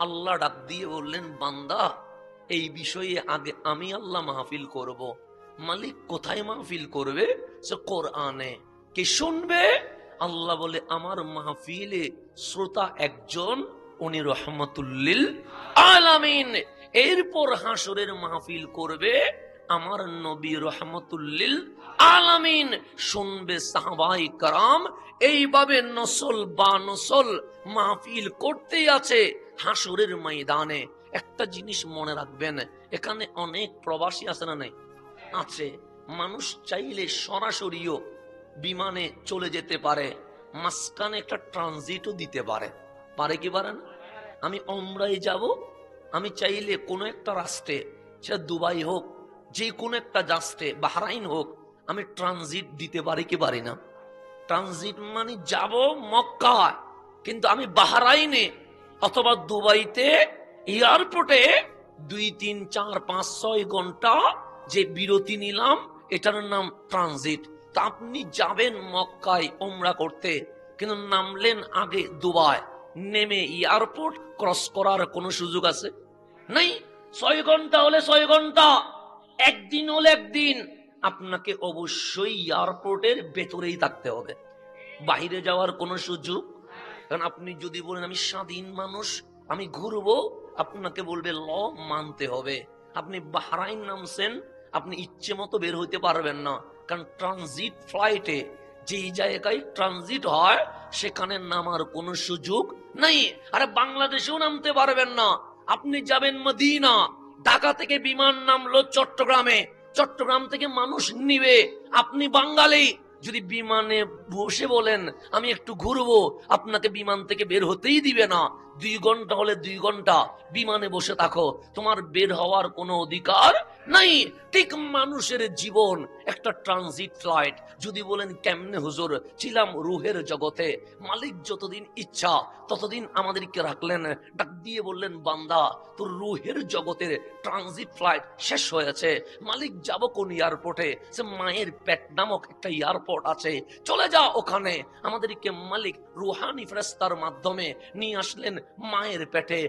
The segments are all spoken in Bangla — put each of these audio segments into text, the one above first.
আল্লাহ ডাক দিয়ে বললেন, বান্দা এই বিষয়ে আগে আমি আল্লাহ মাহফিল করব। মালিক কোথায় মাহফিল করবে? সে কোরআনে। কে শুনবে? আল্লাহ বলে, আমার মাহফিলে শ্রোতা একজন, উনি রহমতুল্লিল আলামিন। এরপর হাসরের মাহফিল করবে আমার নবী রহমতুল্লিল আলামিন। শুনবে সাহাবাই কারাম। এইভাবে নসল বা নসল মাহফিল করতেই আছে হাসরের ময়দানে। একটা জিনিস মনে রাখবেন, এখানে অনেক প্রবাসী আছে না? নাই আছে। মানুষ চাইলে সরাসরিও বিমানে চলে যেতে পারে, মাঝখানে একটা ট্রানজিটও দিতে পারে। পারে কি পারে না? আমি ওমরায় যাব, আমি চাইলে কোনো একটা রাষ্ট্রে, সেটা দুবাই হোক, যে কোনো একটা রাষ্ট্রে, বাহরাইন হোক, আমি ট্রানজিট দিতে পারি কি পারি না? ট্রানজিট মানে যাব মক্কায়, কিন্তু আমি বাহরাইনে অথবা দুবাইতে এয়ারপোর্টে 2, 3, 4, 5, 6 ঘন্টা যে বিরতি নিলাম, এটার নাম ট্রানজিট। তা আপনি যাবেন মক্কায় ওমরা করতে, কিন্তু নামলেন আগে দুবাই, নেমে এয়ারপোর্ট ক্রস করার কোনো সুযোগ আছে? নাই। 6 ঘন্টা হলে 6 ঘন্টা, একদিন হলে একদিন। আপনাকে অবশ্যই এয়ারপোর্টের ভেতরেই থাকতে হবে, বাইরে যাওয়ার কোনো সুযোগ। কারণ আপনি যদি বলেন আমি স্বাধীন মানুষ, আমি ঘুরবো, আপনাকে বলবে ল মানতে হবে। আপনি বাহরাইন নামছেন, আপনি ইচ্ছে মতো বের হইতে পারবেন না, কারণ ট্রানজিট ফ্লাইটে যেই জায়গায় ট্রানজিট হয় সেখানে নামার কোনো সুযোগ নাই। আরে বাংলাদেশেও নামতে পারবেন না। আপনি যাবেন মদিনা, ঢাকা থেকে বিমান নামলো চট্টগ্রামে, চট্টগ্রাম থেকে মানুষ নিবে, আপনি বাঙালি, যদি বিমানে বসে বলেন আমি একটু ঘুরবো, আপনাকে বিমান থেকে বের হতেই দিবে না। 2 ঘন্টা হলে 2 ঘন্টা বিমানে বসে থাকো, তোমার বের হওয়ার কোনো অধিকার নাই। ঠিক মানুষের জীবন একটা ট্রানজিট ফ্লাইট। যদি বলেন কেমনে হুজুর? ছিলাম রুহের জগতে, মালিক যতদিন ইচ্ছা ততদিন আমাদেরকে রাখলেন। ডাক দিয়ে বললেন, বান্দা তোর রুহের জগতের ট্রানজিট ফ্লাইট শেষ হয়েছে। মালিক যাব কোন এয়ারপোর্টে? সে মায়ের পেট নামক একটা এয়ারপোর্ট আছে, চলে যা ওখানে। আমাদেরকে মালিক রুহানি ফেরেশতার মাধ্যমে নিয়ে আসলেন মায়ের পেটে।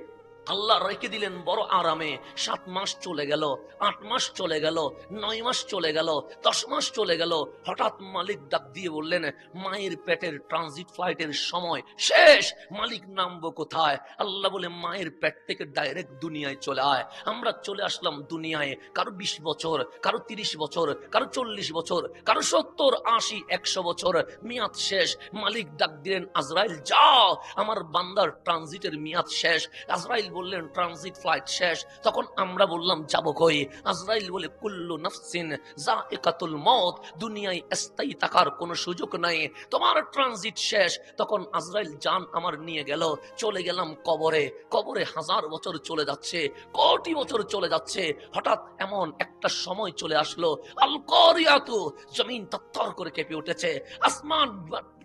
আল্লাহ রেখে দিলেন বড় আরামে। 7 মাস চলে গেল, 8 মাস চলে গেল, 9 মাস চলে গেল, 10 মাস চলে গেল। হঠাৎ মালিক ডাক দিয়ে বললেন, মায়ের পেটের ট্রানজিট ফ্লাইটের সময় শেষ। মালিক নামবো কোথায়? আল্লাহ বলে, মায়ের পেট থেকে ডাইরেক্ট দুনিয়ায় চলে আয়। আমরা চলে আসলাম দুনিয়ায়, কারো 20 বছর, কারো 30 বছর, কারো 40 বছর, কারো 70, 80, 100 বছর। মেয়াদ শেষ। মালিক ডাক দিলেন, আজরাইল যাও, আমার বান্দার ট্রানজিটের মেয়াদ শেষ। আজরাইল বললেন ট্রানজিট ফ্লাইট শেষ। তখন আমরা বললাম যাব কই? আজরাইল বলে, কুল্লু নাফসিন যায়কাতুল মউত, দুনিয়ায় স্থায়ী থাকার কোনো সুযোগ নাই, তোমার ট্রানজিট শেষ। তখন আজরাইল জান আমার নিয়ে গেল, চলে গেলাম কবরে। কবরে 1000 বছর চলে যাচ্ছে, কোটি বছর চলে যাচ্ছে। হঠাৎ এমন একটা সময় চলে আসলো, আল কারিয়াতু, জমিন থরথর করে কেঁপে উঠেছে, আসমান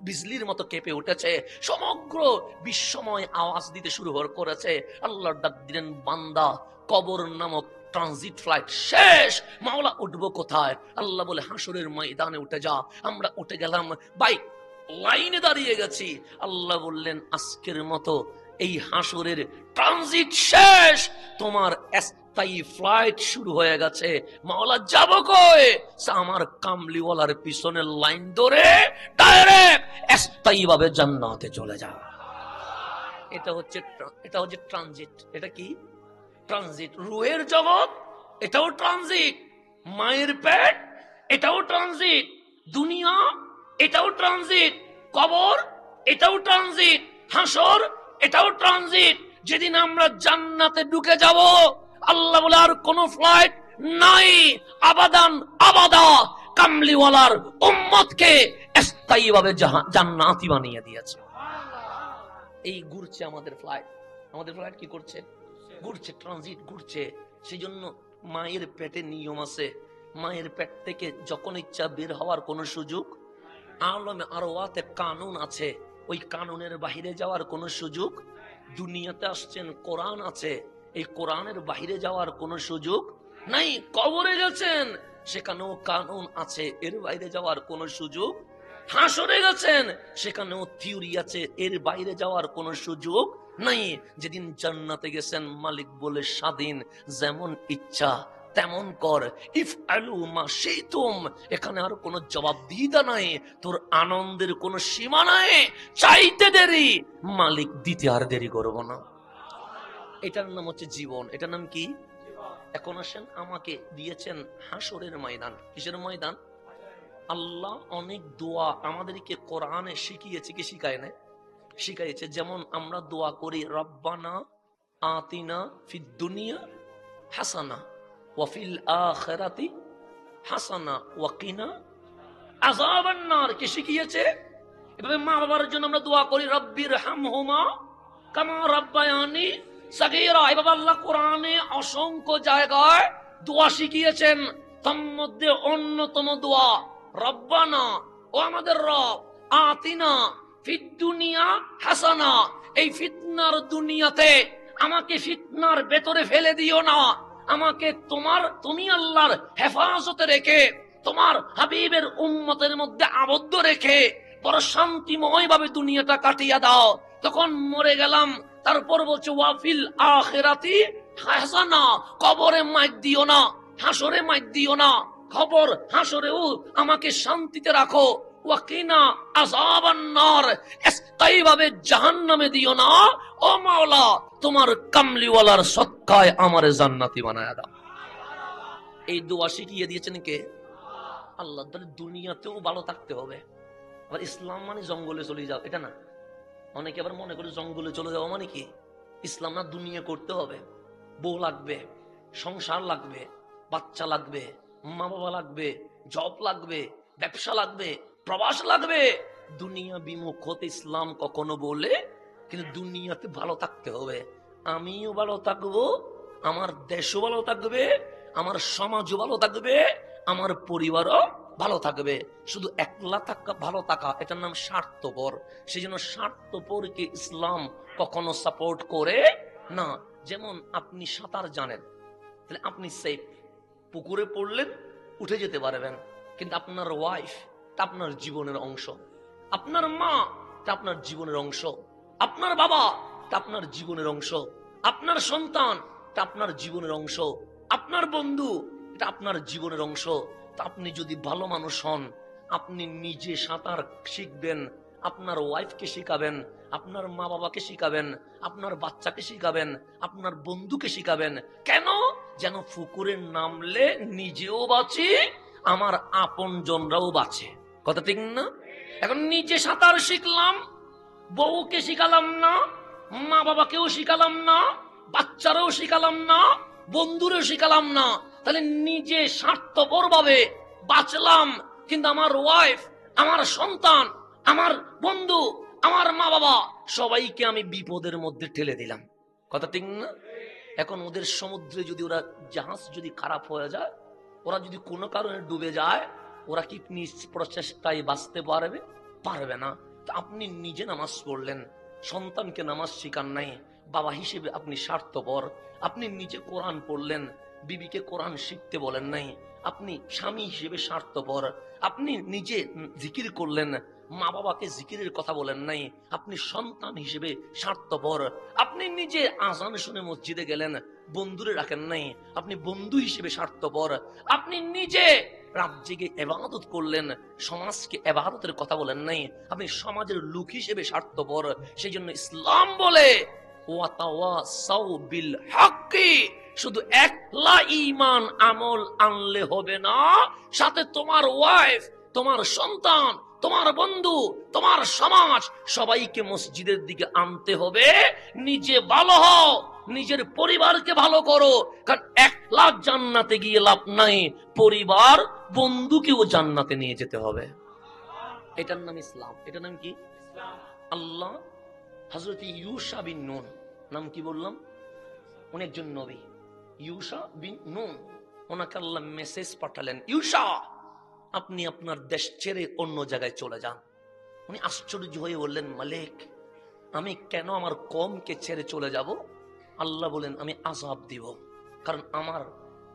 বিজলির মতো কেঁপে উঠেছে, সমগ্র বিশ্বময় আওয়াজ দিতে শুরু করেছে। আল্লাহ ডাক দিলেন, বান্দা কবর নামক ট্রানজিট ফ্লাইট শেষ, মাওলা উঠবো কোথায়? আল্লাহ বলে, হাসরের ময়দানে উঠে যা। আমরা উঠে গেলাম, বাইক লাইনে দাঁড়িয়ে গেছি। আল্লাহ বললেন, আজকের মতো এই হাসরের ট্রানজিট শেষ, তোমার স্থায়ী ফ্লাইট শুরু হয়ে গেছে। মাওলা যাব কই? আমার কামলিওয়ালার পিছনে লাইন ধরে ডাইরেক্ট স্থায়ী ভাবে জান্নাতে চলে যা। এটা হচ্ছে ট্রানজিট। এটা কি? ট্রানজিট। রুহের জগৎ, এটাও ট্রানজিট। মায়ের পেট, এটাও ট্রানজিট। দুনিয়া, এটাও ট্রানজিট। কবর, এটাও ট্রানজিট। হাসর, এটাও ট্রানজিট। যেদিন আমরা জান্নাতে ঢুকে যাব, আল্লাহ বলে আর কোন ফ্লাইট নাই, আবাদান আবাদা কামলিওয়ালার উম্মতকে স্থায়ীভাবে জান্নাতি বানিয়ে দিয়েছে। এই ঘুরছে আমাদের ফ্লাইট। আমাদের ফ্লাইট কি করছে? ঘুরছে, ট্রানজিট ঘুরছে। সেই জন্য মায়ের পেটে নিয়ম আছে, মায়ের পেট থেকে যখন ইচ্ছা বের হওয়ার কোন সুযোগ। আলমে আরওয়াতে কানুন আছে, ওই কানুনের বাহিরে যাওয়ার কোন সুযোগ। দুনিয়াতে আসছেন, কোরআন আছে, এই কোরআনের বাহিরে যাওয়ার কোন সুযোগ নাই। কবরে গেছেন, সেখানেও কানুন আছে, এর বাইরে যাওয়ার কোন সুযোগ। হাসরে গেছেন, সেখানেও থিওরি আছে, এর বাইরে যাওয়ার কোন সুযোগ নাই। যেদিন জান্নাতে গেছেন মালিক বলে স্বাধীন, যেমন ইচ্ছা তেমন কর, ইফ আলু মা সেইতুম। এখানে আর কোনো জবাবদিহিতা নাই, তোর আনন্দের কোনো সীমা নাই। চাইতে দেরি, মালিক দিতে আর দেরি করবো না। এটার নাম হচ্ছে জীবন। এটার নাম কি? এখন আসেন, আমাকে দিয়েছেন হাসরের ময়দান। কিসের ময়দান? আল্লাহ অনেক দোয়া আমাদেরকে কোরআনে শিখিয়েছে, কি শিখায় না? শিখাইছে। যেমন আমরা দোয়া করি, রব্বানা আতিনা ফিদ দুনিয়া হাসানা ওয়া ফিল আখিরাতি হাসানা ওয়া কিনা আযাবান নার। কে শিখিয়েছে? এভাবে মা বাবার জন্য আমরা দোয়া করি, রব্বির হামহুমা কামা রাব্বায়ানি সাগীরা। এভাবে আল্লাহ কোরআনে অসংখ্য জায়গায় দোয়া শিখিয়েছেন। তার মধ্যে অন্যতম দোয়া রব্বানা, ও আমাদের রব, আতিনা ফিদ দুনিয়া হাসানা। এই ফিতনার দুনিয়াতে আমাকে ফিতনার ভেতরে ফেলে দিও না, আমাকে তুমি আল্লাহর হেফাজতে রেখে, তোমার হাবিবের উম্মতের মধ্যে আবদ্ধ রেখে বড় শান্তিময় ভাবে দুনিয়াটা কাটিয়ে দাও। তখন মরে গেলাম, তারপর বলছে ওয়াফিল আখিরাতি হাসানা। কবরে মাইর দিও না, হাসরে মাইর দিও না, খবর হাসরেও আমাকে শান্তিতে রাখো। ওয়াকিনা আযাবান নার, স্থায়ীভাবে জাহান্নামে দিও না। ও মাওলা, তোমার কামলিওয়ালার সদকায় আমারে জান্নাতি বানায়া দাও। এই দোয়া শিখিয়ে দিয়েছেন কে? আল্লাহ। তাহলে দুনিয়াতেও ভালো থাকতে হবে। আবার ইসলাম মানে জঙ্গলে চলে যাও, এটা না। অনেকে আবার মনে করে জঙ্গলে চলে যাওয়া মানে কি? ইসলাম না, দুনিয়া করতে হবে। বউ লাগবে, সংসার লাগবে, বাচ্চা লাগবে, মা বাবা লাগবে, জব লাগবে, ব্যবসা লাগবে, প্রবাস লাগবে। দুনিয়া বিমুখ হতে ইসলাম কখনো বলে, কিন্তু দুনিয়াতে ভালো থাকতে হবে। আমিও ভালো থাকবো, আমার দেশও ভালো থাকবে, আমার সমাজও ভালো থাকবে, আমার পরিবারও ভালো থাকবে। শুধু একলা থাকা, ভালো থাকা, এটার নাম স্বার্থপর। সেই জন্য স্বার্থপরকে ইসলাম কখনো সাপোর্ট করে না। যেমন আপনি সাঁতার জানেন, তাহলে আপনি সেফ, পুকুরে পড়লেন উঠে যেতে পারবেন। কিন্তু আপনার ওয়াইফ তা আপনার জীবনের অংশ, আপনার মা তা আপনার জীবনের অংশ, আপনার বাবা তা আপনার জীবনের অংশ, আপনার সন্তান তা আপনার জীবনের অংশ, আপনার বন্ধু এটা আপনার জীবনের অংশ। তা আপনি যদি ভালো মানুষ হন, আপনি নিজে সাঁতার শিখবেন, আপনার ওয়াইফকে শিখাবেন, আপনার মা বাবাকে শিখাবেন, আপনার বাচ্চাকে শিখাবেন, আপনার বন্ধুকে শিখাবেন। কেন? যেন পুকুরে নামলে নিজেও বাঁচি, আমার আপন জনরাও বাঁচে। কথা ঠিক না? এখন নিজে সাঁতার শিখলাম, বউকে শিখালাম না, মা বাবাকেও শিখালাম না, বাচ্চারাও শিখালাম না, বন্ধুরেও শিখালাম না, তাহলে নিজে স্বার্থপর ভাবে বাঁচলাম, কিন্তু আমার ওয়াইফ, আমার সন্তান, আমার বন্ধু, আমার মা বাবা সবাইকে আমি বিপদের মধ্যে ঠেলে দিলাম। কথা ঠিক না? এখন ওদের সমুদ্রে যদি ওরা জাহাজ যদি খারাপ হয়ে যায়, ওরা যদি কোনো কারণে ডুবে যায়, ওরা কি নিজ প্রচেষ্টায় বাঁচতে পারবে? পারবে না। তো আপনি নিজে নামাজ পড়লেন, সন্তানকে নামাজ শিখান নাই, বাবা হিসেবে আপনি স্বার্থপর। আপনি নিজে কোরআন পড়লেন, বিবিকে কোরআন শিখতে বলেন নাই, আপনি স্বামী হিসেবে স্বার্থপর। আপনি নিজে জিকির করলেন, মা বাবাকে জিকিরের কথা বলেন নাই, আপনি সন্তান হিসেবে স্বার্থপর। আপনি নিজে আজান শুনে মসজিদে গেলেন, বন্ধুরে রাখেন নাই, আপনি বন্ধু হিসেবে স্বার্থপর। আপনি নিজে রাত জেগে ইবাদত করলেন, সমাজকে ইবাদতের কথা বলেন নাই, আপনি সমাজের লোক হিসেবে স্বার্থপর। সেই জন্য ইসলাম বলে ওয়াতাওয়াসাউ বিল হাক্কি, শুধু একলা ঈমান আমল আনলে হবে না, সাথে তোমার ওয়াইফ, তোমার সন্তান, তোমার বন্ধু, তোমার সমাজ সবাইকে মসজিদের দিকে আনতে হবে। নিজে ভালো হও, নিজের পরিবারকে ভালো করো, কারণ একলা জান্নাতে গিয়ে লাভ নাই, পরিবার বন্ধুকেও জান্নাতে নিয়ে যেতে হবে। এটার নাম ইসলাম। এটার নাম কি? আল্লাহ হযরত ইউশা বিন নুন, নাম কি বললাম? উনি একজন নবী, ইউশা বিন নুন। ওনাকে আল্লাহ মেসেজ পাঠালেন, ইউশা আপনি আপনার দেশ ছেড়ে অন্য জায়গায় চলে যান। উনি আশ্চর্য হয়ে বললেন, মালিক আমি কেন আমার কওমকে ছেড়ে চলে যাব? আল্লাহ বলেন, আমি আযাব দিব, কারণ আমার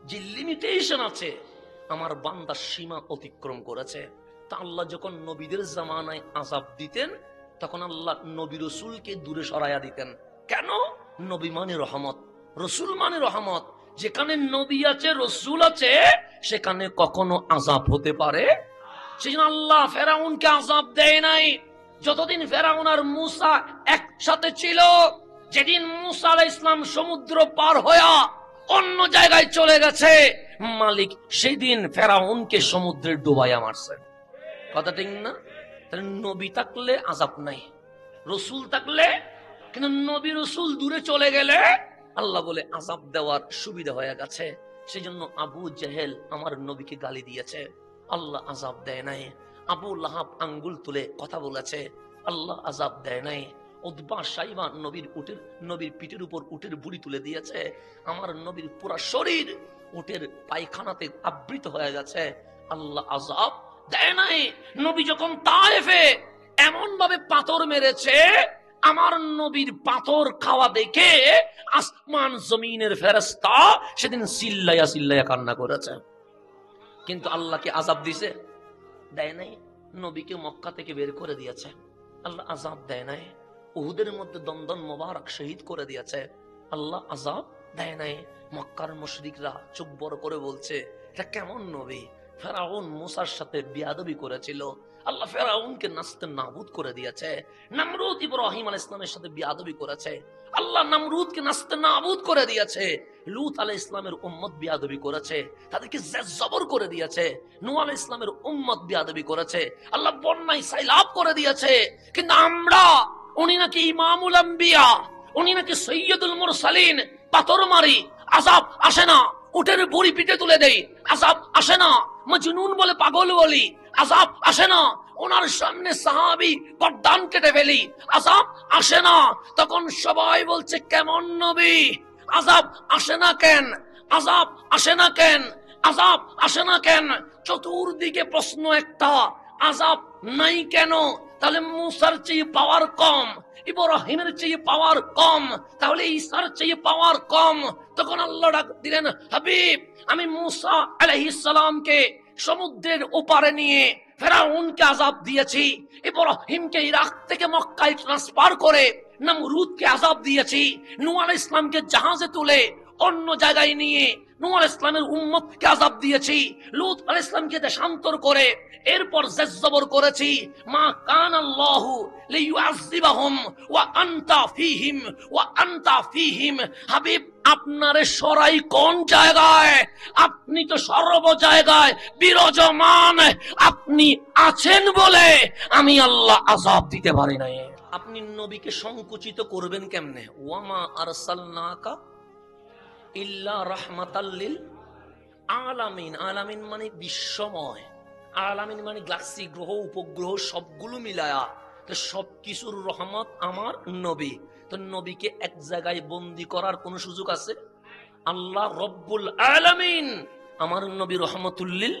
যে লিমিটেশন আছে, আমার বান্দা সীমা অতিক্রম করেছে। তা আল্লাহ যখন নবীদের জামানায় আযাব দিতেন, তখন আল্লাহ নবী রাসূলকে দূরে সরাইয়া দিতেন। কেন? নবী মানে রহমত, রসুল মানে রহমত। যেখানে নবী আছে, রসুল আছে, সেখানে কখনো আযাব হতে পারে। সেই জন্য আল্লাহ ফেরাউনকে আযাব দেয় নাই যতদিন ফেরাউন আর মূসা একসাথে ছিল। যেদিন মূসা আলাইহিস সালাম সমুদ্র পার হয়ে অন্য জায়গায় চলে গেছে, মালিক সেদিন ফেরাউনকে সমুদ্রে ডুবাইয়া মারছে। কথা ঠিক না? তাহলে নবী থাকলে আযাব নাই, রসুল থাকলে। কিন্তু নবী রসুল দূরে চলে গেলে আল্লাহ বলে আযাব দেওয়ার সুবিধা হয়ে গেছে। সেই জন্য আবু জেহেল আমার নবীকে গালি দিয়েছে, আল্লাহ আযাব দেয় নাই। আবু লাহাব আঙ্গুল তুলে কথা বলেছে, আল্লাহ আযাব দেয় নাই। উতবা সাইবা নবীর পিঠের উপর উটের বুড়ি তুলে দিয়েছে, আমার নবীর পুরা শরীর উটের পায়খানাতে আবৃত হয়ে গেছে, আল্লাহ আযাব দেয় নাই। নবী যখন তায়েফে এমন ভাবে পাথর মেরেছে, আমার নবীর পাথর খাওয়া দেখে আসমান জমিনের ফেরেশতা সেদিন চিল্লাইয়া চিল্লাইয়া কান্না করেছে। কিন্তু আল্লাহকে আযাব দিছে? দেয় নাই। নবীকে মক্কা থেকে বের করে দিয়েছে, আল্লাহ আযাব দেয় নাই। উহুদের মধ্যে দন্দন মোবারক শহীদ করে দিয়েছে, আল্লাহ আযাব দেয় নাই। মক্কার মুশরিকরা চোখ বড় করে বলছে, এটা কেমন নবী? ফেরাউন মূসার সাথে বিয়াদবি করেছিল, আল্লাহ ফেরাউনকে নাস্তে নাবুদ করে দিয়েছে। নমরুদ ইব্রাহিম আলাইহিস সালামের সাথে বিয়াদবি করেছে, আল্লাহ নমরুদকে নাস্তে নাবুদ করে দিয়েছে। লূত আলাইহিস সালামের উম্মত বিয়াদবি করেছে, তাদেরকে জবর করে দিয়েছে। নূহ আলাইহিস সালামের উম্মত বিয়াদবি করেছে, আল্লাহ বন্যায় সাইলাব করে দিয়েছে। কিন্তু আমরা, উনি নাকি ইমামুল আম্বিয়া, উনি নাকি সৈয়দুল মুরসালিন, পাথর মারি আযাব আসে না, উটের বুড়ি পিঠে তুলে দেই আযাব আসে না, মজনুন বলে পাগল বলি আযাব আসে না, ওনার সামনে সাহাবী গর্দান কেটে ফেলি আযাব আসে না। তখন সবাই বলছে, কেমন নবী? আযাব আসে না কেন? আযাব আসে না কেন? আযাব আসে না কেন? চতুর্দিকে প্রশ্ন একটা, আযাব নাই কেন? তাহলে মূসার চেয়ে পাওয়ার কম, ইব্রাহিমের চেয়ে পাওয়ার কম, তাহলে ঈসার চেয়ে পাওয়ার কম। তখন আল্লাহ ডাক দিলেন, হাবিব, আমি মূসা আলাইহিস সালামকে সমুদ্রের ওপারে নিয়ে ফেরাউনকে আযাব দিয়েছি, ইব্রাহিমকে ইরাক থেকে মক্কায় ট্রান্সফার করে নমরুদকে আযাব দিয়েছি, নূহ আলাইহিস সালামকে জাহাজে তুলে অন্য জায়গায় নিয়ে নূহ আলাইহিস সালামের উম্মতকে আযাব দিয়েছি, লূত আলাইহিস সালামকে দেশান্তর করে এরপর জবর করেছি। মা কান আল্লাহু লিয়ুআযিবাহুম ওয়া আনতা ফীহিম ওয়া আনতা ফীহিম। হাবিব, আপনারে সরাই কোন জায়গায়? আপনি তো সর্ব জায়গায় বিরাজমান, আপনি আছেন বলে আমি আল্লাহ আযাব দিতে পারি না। আপনি নবীকে সংকুচিত করবেন কেমনে? ওয়ামা আরসালনাকা ইল্লা রাহমাতাল লিল আলামিন। আলামিন মানে বিশ্বময়, আলামিন মানে গ্যালাক্সি, গ্রহ উপগ্রহ সবগুলো মিলায়া, তো সবকিছুর রহমত আমার নবী। তো নবীকে এক জায়গায় বন্দি করার কোন সুযোগ আছে? আল্লাহ রব্বুল আলামিন, আমার নবী রহমতুল লিল।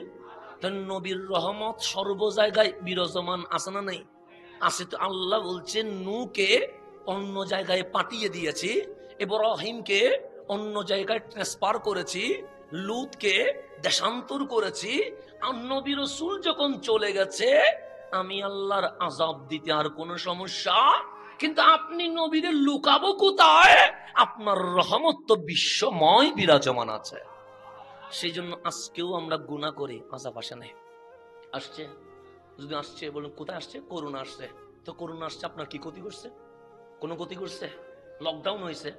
তো নবীর রহমত সর্ব জায়গায় বিরাজমান আছে না নাই? আছে। তো আল্লাহ বলছেন, নূহকে অন্য জায়গায় পাঠিয়ে দিয়েছি, ইব্রাহিমকে অন্য জায়গায় ট্রান্সফার করেছি, লূতকে দেশান্তর করেছি। আর নবী রাসূল যখন চলে গেছে, আমি আল্লাহর আযাব দিতে আর কোনো সমস্যা। কিন্তু আপনি নবীদের লুকাবো কোথায়? আপনার রহমত তো বিশ্বময় বিরাজমান আছে। সেই জন্য আজকেও আমরা গুনাহ করি, আযাব আসে না। আসছে? যদি আসছে বলুন কোথায় আসছে? করোনা আসছে। তো করোনা আসছে, আপনার কি ক্ষতি করছে? কোনো ক্ষতি করছে? লকডাউন হয়েছে,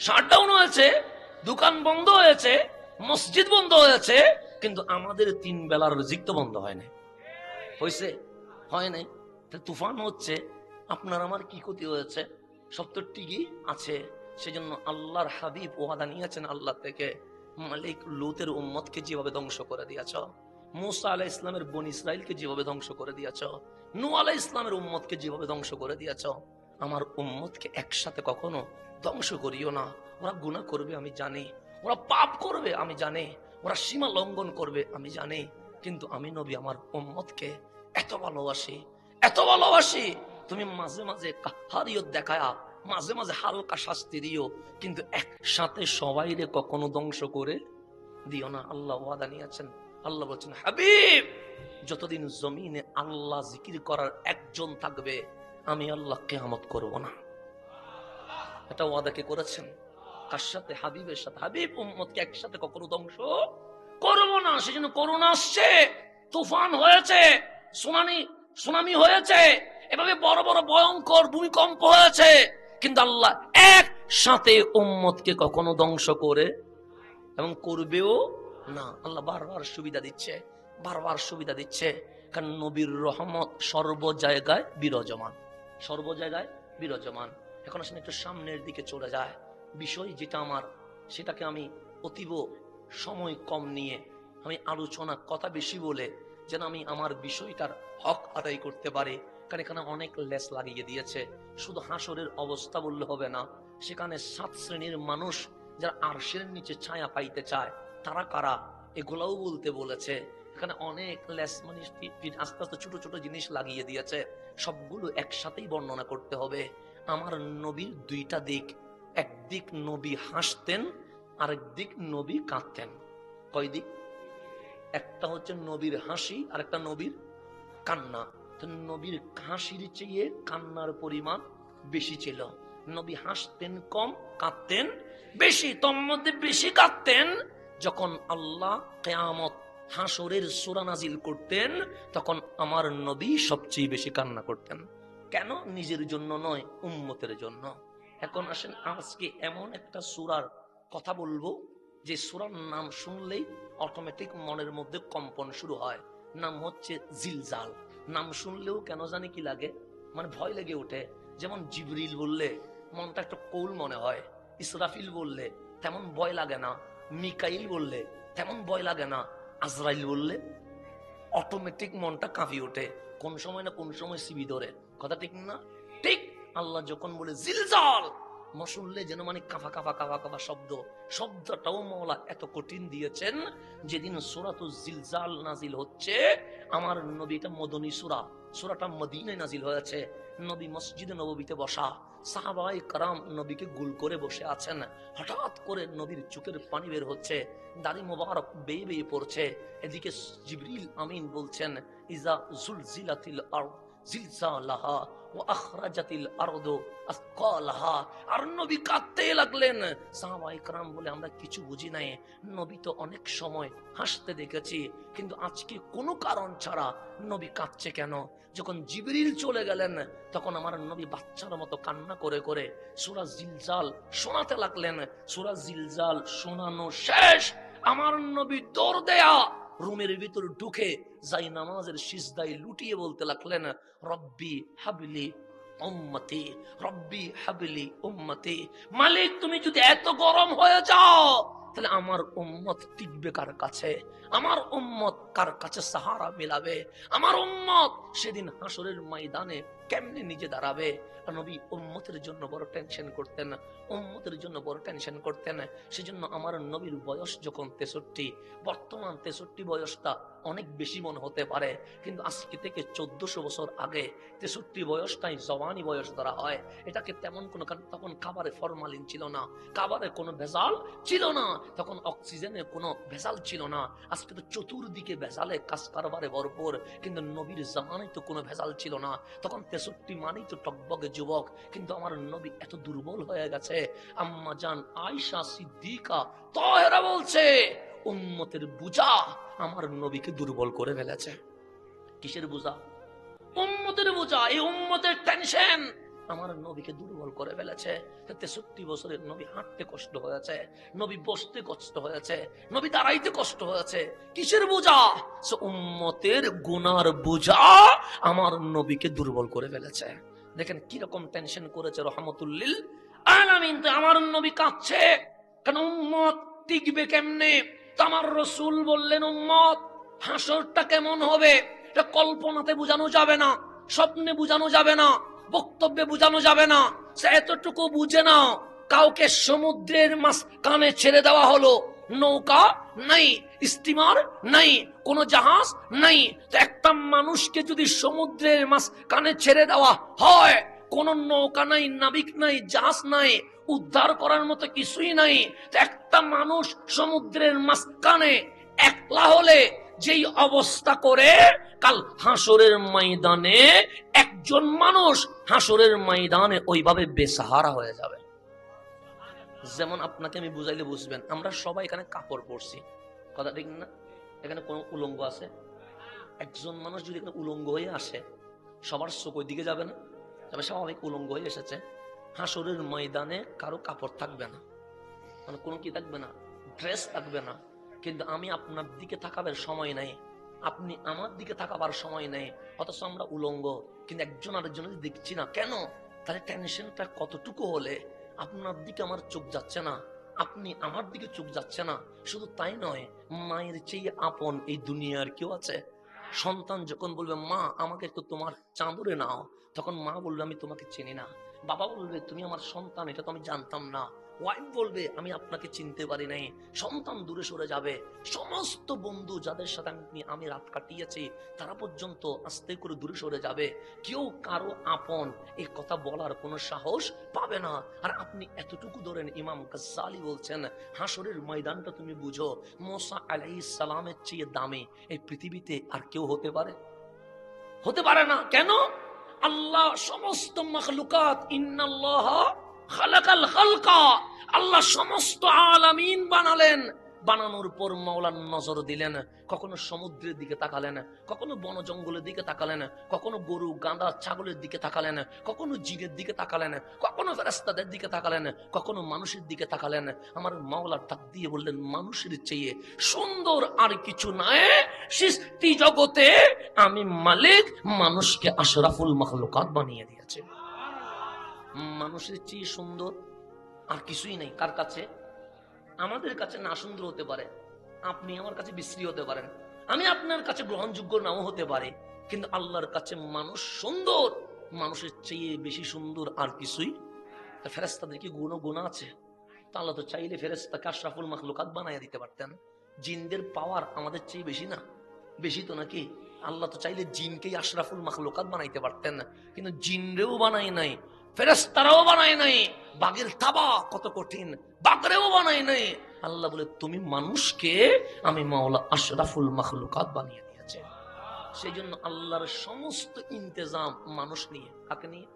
শাটডাউন হয়েছে, দোকান বন্ধ হয়েছে, মসজিদ বন্ধ হয়েছে, কিন্তু আমাদের 3 বেলার রিজিক তো বন্ধ হয় না। হয়েছে? হয় নাই। তুফান হচ্ছে, আপনার আমার কি ক্ষতি হয়েছে? সব তো ঠিকই আছে। সেজন্য আল্লাহর হাবিব ওয়াদা নিয়েছেন আল্লাহ থেকে, মালিক লূতের উম্মতকে যেভাবে ধ্বংস করে দিয়েছ, মূসা আলাইহিস সালামের বনি ইসরাইলকে যেভাবে ধ্বংস করে দিয়েছ, নূহ আলাইহিস সালামের উম্মতকে যেভাবে ধ্বংস করে দিয়েছ, আমার উম্মতকে একসাথে কখনো ধ্বংস করিও না। ওরা গুনাহ করবে আমি জানি, ওরা পাপ করবে আমি জানি, ওরা সীমা লঙ্ঘন করবে আমি জানি, কিন্তু আমি নবী আমার উম্মতকে এত ভালোবাসি, এত ভালোবাসি। তুমি মাঝে মাঝে কাহারিয়ত দেখায়া, মাঝে মাঝে হালকা শাস্তি দিও, কিন্তু একসাথে সবাইরে কখনো ধ্বংস করে দিও না। আল্লাহ ওয়াদা নিয়েছেন। আল্লাহ বলছেন, হাবিব, যতদিন জমিনে আল্লাহ জিকির করার একজন থাকবে, আমি আল্লাহ কিয়ামত করব না। এটা ওয়াদা কে করেছেন? কার সাথে? হাবিবের সাথে। হাবিব উম্মতকে একসাথে কখনো ধ্বংস করবো না। সেজন্য করোনা আসছে, তুফান হয়েছে, সুনামি হয়েছে, এভাবে বড় বড় ভয়ঙ্কর ভূমিকম্প হয়েছে, কিন্তু আল্লাহ একসাথে উম্মতকে কখনো ধ্বংস করে এবং করবেও না। আল্লাহ বারবার সুবিধা দিচ্ছে, বারবার সুবিধা দিচ্ছে, কারণ নবীর রহমত সর্ব জায়গায় বিরাজমান, সর্ব জায়গায় বিরাজমান। এখন আসলে একটু সামনের দিকে চলে যায়। বিষয় যেটা আমার, সেটাকে আমি অতীব সময় কম নিয়ে আমি আলোচনা কথা বেশি বলে যেন আমি আমার বিষয়টার হক আদায় করতে পারি। কারণ এখানে অনেক লেস লাগিয়ে দিয়েছে। শুধু হাসরের অবস্থা বললে হবে না, সেখানে 7 শ্রেণীর মানুষ যারা আরশের নিচে ছায়া পাইতে চায় তারা কারা, এগুলাও বলতে বলেছে। এখানে অনেক লেস মানে আস্তে আস্তে ছোট ছোট জিনিস লাগিয়ে দিয়েছে, সবগুলো একসাথেই বর্ণনা করতে হবে। আমার নবীর 2টা দিক, একদিক নবী হাসতেন, আরেক দিক নবী কাঁদতেন। কয় দিক? একটা হচ্ছে নবীর হাসি, আর একটা নবীর কান্না। তো নবীর হাসির চেয়ে কান্নার পরিমাণ বেশি ছিল। নবী হাসতেন কম, কাঁদতেন বেশি। তোর মধ্যে বেশি কাঁদতেন যখন আল্লাহ কিয়ামত হাসরের সূরা নাজিল করতেন, তখন আমার নবী সবচেয়ে বেশি কান্না করতেন। কেন? নিজের জন্য নয়, উম্মতের জন্য। এখন আসেন, আজকে এমন একটা সূরার কথা বলবো যে সূরার নাম শুনলেই অটোমেটিক মনের মধ্যে কম্পন শুরু হয়। নাম হচ্ছে জিলজাল। নাম শুনলেও কেন জানি কি লাগে, মানে ভয় লেগে ওঠে। যেমন জিবরিল বললে মনটা একটা কৌল মনে হয়, ইসরাফিল বললে তেমন ভয় লাগে না, মিকাইল বললে তেমন ভয় লাগে না, আজরাইল বললে অটোমেটিক মনটা কাঁপিয়ে ওঠে। কোন সময় না কোন সময় সিবি ধরে, কথা ঠিক না? ঠিক আল্লাহ যখন বলে জিলজাল, শুনলে যেন মানে কাঁপা কাঁপা কাঁপা কাঁপা শব্দ। শব্দটাও মওলা এত কঠিন দিয়েছেন। যেদিন সূরাতুল জিলজাল নাজিল হচ্ছে, আমার নবী, এটা মদনী সূরা, সূরাটা মদিনায় নাজিল হয়েছে। নবী মসজিদে নববীতে বসা, সাহাবায়ে কেরাম নবীকে গোল করে বসে আছেন। হঠাৎ করে নবীর চোখের পানি বের হচ্ছে, দাড়ি মোবারক বেয়ে বেয়ে পড়ছে। এদিকে জিবরিল আমিন বলছেন, ইজা জুলজিলাতিল আরদ জিলজালাহা ওয়া আখরাজাতিল আরদু আসকালাহা। আর নবী কাঁদতে লাগলেন। সাহাবায়ে কেরাম বলে, আমরা কিছু বুঝি নাই, নবী তো অনেক সময় হাসতে দেখেছি, কিন্তু আজকে কোনো কারণ ছাড়া নবী কাঁদছে কেন? যখন জিবরিল চলে গেলেন, তখন আমার নবী বাচ্চার মতো কান্না করে করে সূরা জিলজাল শোনাতে লাগলেন। সূরা জিলজাল শোনানো শেষ, আমার নবী দৌড় দেয়া রুমের ভিতর ঢুকে যাই নামাজের সিজদায় লুটিয়ে বলতে লাগলেন, রব্বি হাবলি উম্মতি, রব্বি হাবলি উম্মতি। মালিক, তুমি যদি এত গরম হয়ে যাও, তাহলে আমার উম্মত টিকবে কার কাছে? আমার উম্মত কার কাছে সাহারা মিলাবে? আমার উম্মত সেদিন হাসরের ময়দানে কেমনে নিজে দাঁড়াবে? নবী উম্মতের জন্য বড় টেনশন করতেন, উম্মতের জন্য বড় টেনশন করতেন। সেজন্য আমার নবীর বয়স যখন 63, বর্তমান 63 বয়সটা অনেক বেশি মনে হতে পারে, কিন্তু আজকে থেকে 1400 বছর আগে 63 বয়সটাই জওয়ানি বয়স ধরা হয়। এটাকে তেমন কোনো, তখন খাবারে ফরমালিন ছিল না, খাবারে কোনো ভেজাল ছিল না, তখন অক্সিজেনের কোনো ভেজাল ছিল না। আজকে তো চতুর্দিকে ভেজালে কাজ কারবারে ভরপুর, কিন্তু নবীর জামানায় তো কোনো ভেজাল ছিল না। তখন 63 মানেই তো টকবগে যুবক, কিন্তু আমার নবী এত দুর্বল হয়ে গেছে। আম্মা জান আয়েশা সিদ্দিকা তাহেরা বলছে, উম্মতের বোঝা আমার নবীকে দুর্বল করে ফেলেছে। কিসের বোঝা? উম্মতের বোঝা। এই উম্মতের টেনশন আমার নবীকে দুর্বল করে ফেলেছে। 63 বছরের নবী হাঁটতে কষ্ট হয়েছে, নবী বসতে কষ্ট হয়েছে, নবী দাঁড়াইতে কষ্ট হয়েছে। কিসের বোঝা? উম্মতের গুনার বোঝা আমার নবীকে দুর্বল করে ফেলেছে। দেখেন কিরকম টেনশন করেছে রহমতুল্লিল আলামিন। তো আমার নবী কাঁদছে, কারণ উম্মত টিকবে কেমনে? তো আমার রসুল বললেন, উম্মত হাসরটা কেমন হবে এটা কল্পনাতে বোঝানো যাবে না, স্বপ্নে বোঝানো যাবে না, বক্তব্যে বোঝানো যাবে না। সে এতটুকু বুঝে নাও, কাউকে সমুদ্রের মাঝখানে ছেড়ে দেওয়া হলো, নৌকা নাই, স্টিমার নাই, কোন জাহাজ নাই। তো একটা মানুষকে যদি সমুদ্রের মাঝখানে ছেড়ে দেওয়া হয়, কোন নৌকা নাই, নাবিক নাই, জাহাজ নাই, উদ্ধার করার মতো কিছুই নাই। তো একটা মানুষ সমুদ্রের মাঝখানে একলা হলে যেই অবস্থা করে, কাল হাসরের ময়দানে একজন মানুষ হাসরের ময়দানে ওইভাবে বেসাহারা হয়ে যাবে। যেমন আপনাকে আমি বুঝাইলে বুঝবেন, আমরা সবাই এখানে কাপড় পরছি, কথা ঠিক না? এখানে কোনো উলঙ্গ আছে? একজন মানুষ যদি এখানে উলঙ্গ হয়ে আসে, সবার চোখ ওই দিকে যাবে না? তবে স্বাভাবিক উলঙ্গ হয়ে এসেছে। হাসরের ময়দানে কারো কাপড় থাকবে না, মানে কোনো কি থাকবে না, ড্রেস থাকবে না। কিন্তু আমি আপনার দিকে তাকাবার সময় নাই, আপনি আমার দিকে তাকাবার সময় নেই, অথচ আমরা উলঙ্গ, কিন্তু একজন আরেকজনের দেখছি না কেন? তাহলে টেনশনটা কতটুকু হলে আপনার দিকে আমার চোখ যাচ্ছে না, আপনি আমার দিকে চোখ যাচ্ছে না। শুধু তাই নয়, মায়ের চেয়ে আপন এই দুনিয়ার কেউ আছে? সন্তান যখন বলবে মা আমাকে একটু তোমার চাঁদরে নাও, তখন মা বলবে আমি তোমাকে চিনি না। বাবা বলবে তুমি আমার সন্তান, এটা তো আমি জানতাম না। ওয়াইফ বলবে আমি আপনাকে চিনতে পারি নাই। সন্তান দূরে সরে যাবে। সমস্ত বন্ধু যাদের সাথে আমি রাত কাটিয়েছি তারা পর্যন্ত আস্তে করে দূরে সরে যাবে। কেউ কারো আপন এই কথা বলার কোনো সাহস পাবে না। আর আপনি এতটুকু ধরেন, ইমাম গাজ্জালি বলছেন হাসরের ময়দানটা তুমি বুঝো, মুসা আলাইহিস সালামের চেয়ে দামি এই পৃথিবীতে আর কেউ হতে পারে? হতে পারে না। কেন? আল্লাহ সমস্ত মাখলুকাত, ইন্নাল্লাহা খালাকাল খালকা, আল্লাহ সমস্ত আলামিন বানালেন। বানানোর পর মাওলার নজর দিলেন, কখনো সমুদ্রের দিকে তাকালেন, কখনো বন জঙ্গলের দিকে তাকালেন, কখনো গরু গাঁদা ছাগলের দিকে তাকালেন, কখনো জিনের দিকে তাকালেন, কখনো ফেরেশতাদের দিকে তাকালেন, কখনো মানুষের দিকে তাকালেন। আমার মাওলা ডাক দিয়ে বললেন মানুষের চেয়ে সুন্দর আর কিছু নাই সৃষ্টি জগতে, আমি মালিক মানুষকে আশরাফুল মাখলুকাত বানিয়ে দিয়েছে। মানুষের চেয়ে সুন্দর আর কিছুই নেই। কার কাছে? আমাদের কাছে না সুন্দর হতে পারে, আপনি আমার কাছে বিশ্রী হতে পারেন, আমি আপনার কাছে গ্রহণযোগ্য নাও হতে পারে, কিন্তু আল্লাহর কাছে মানুষ সুন্দর, মানুষের চেয়ে বেশি সুন্দর আর কিছুই। ফেরেশতাদের কি গুণা আছে? তা আল্লাহ তো চাইলে ফেরেশতাকে আশরাফুল মাখলুকাত বানাইয়া দিতে পারতেন। জিনদের পাওয়ার আমাদের চেয়ে বেশি না? বেশি তো নাকি? আল্লাহ তো চাইলে জিনকেই আশরাফুল মাখলুকাত বানাইতে পারতেন, কিন্তু জিনরেও বানাই নাই, ফেরেশতারাও বানাই নাই। বাঘের থাবা কত কঠিন, বাঘরেও বানাই নাই। আল্লাহ বলে তুমি মানুষকে আমি মাওলা আশরাফুল মাখলুকাত বানিয়ে দিয়েছে। সেই জন্য আল্লাহর সমস্ত ইন্তেজাম মানুষ নিয়ে। কাকে নিয়ে?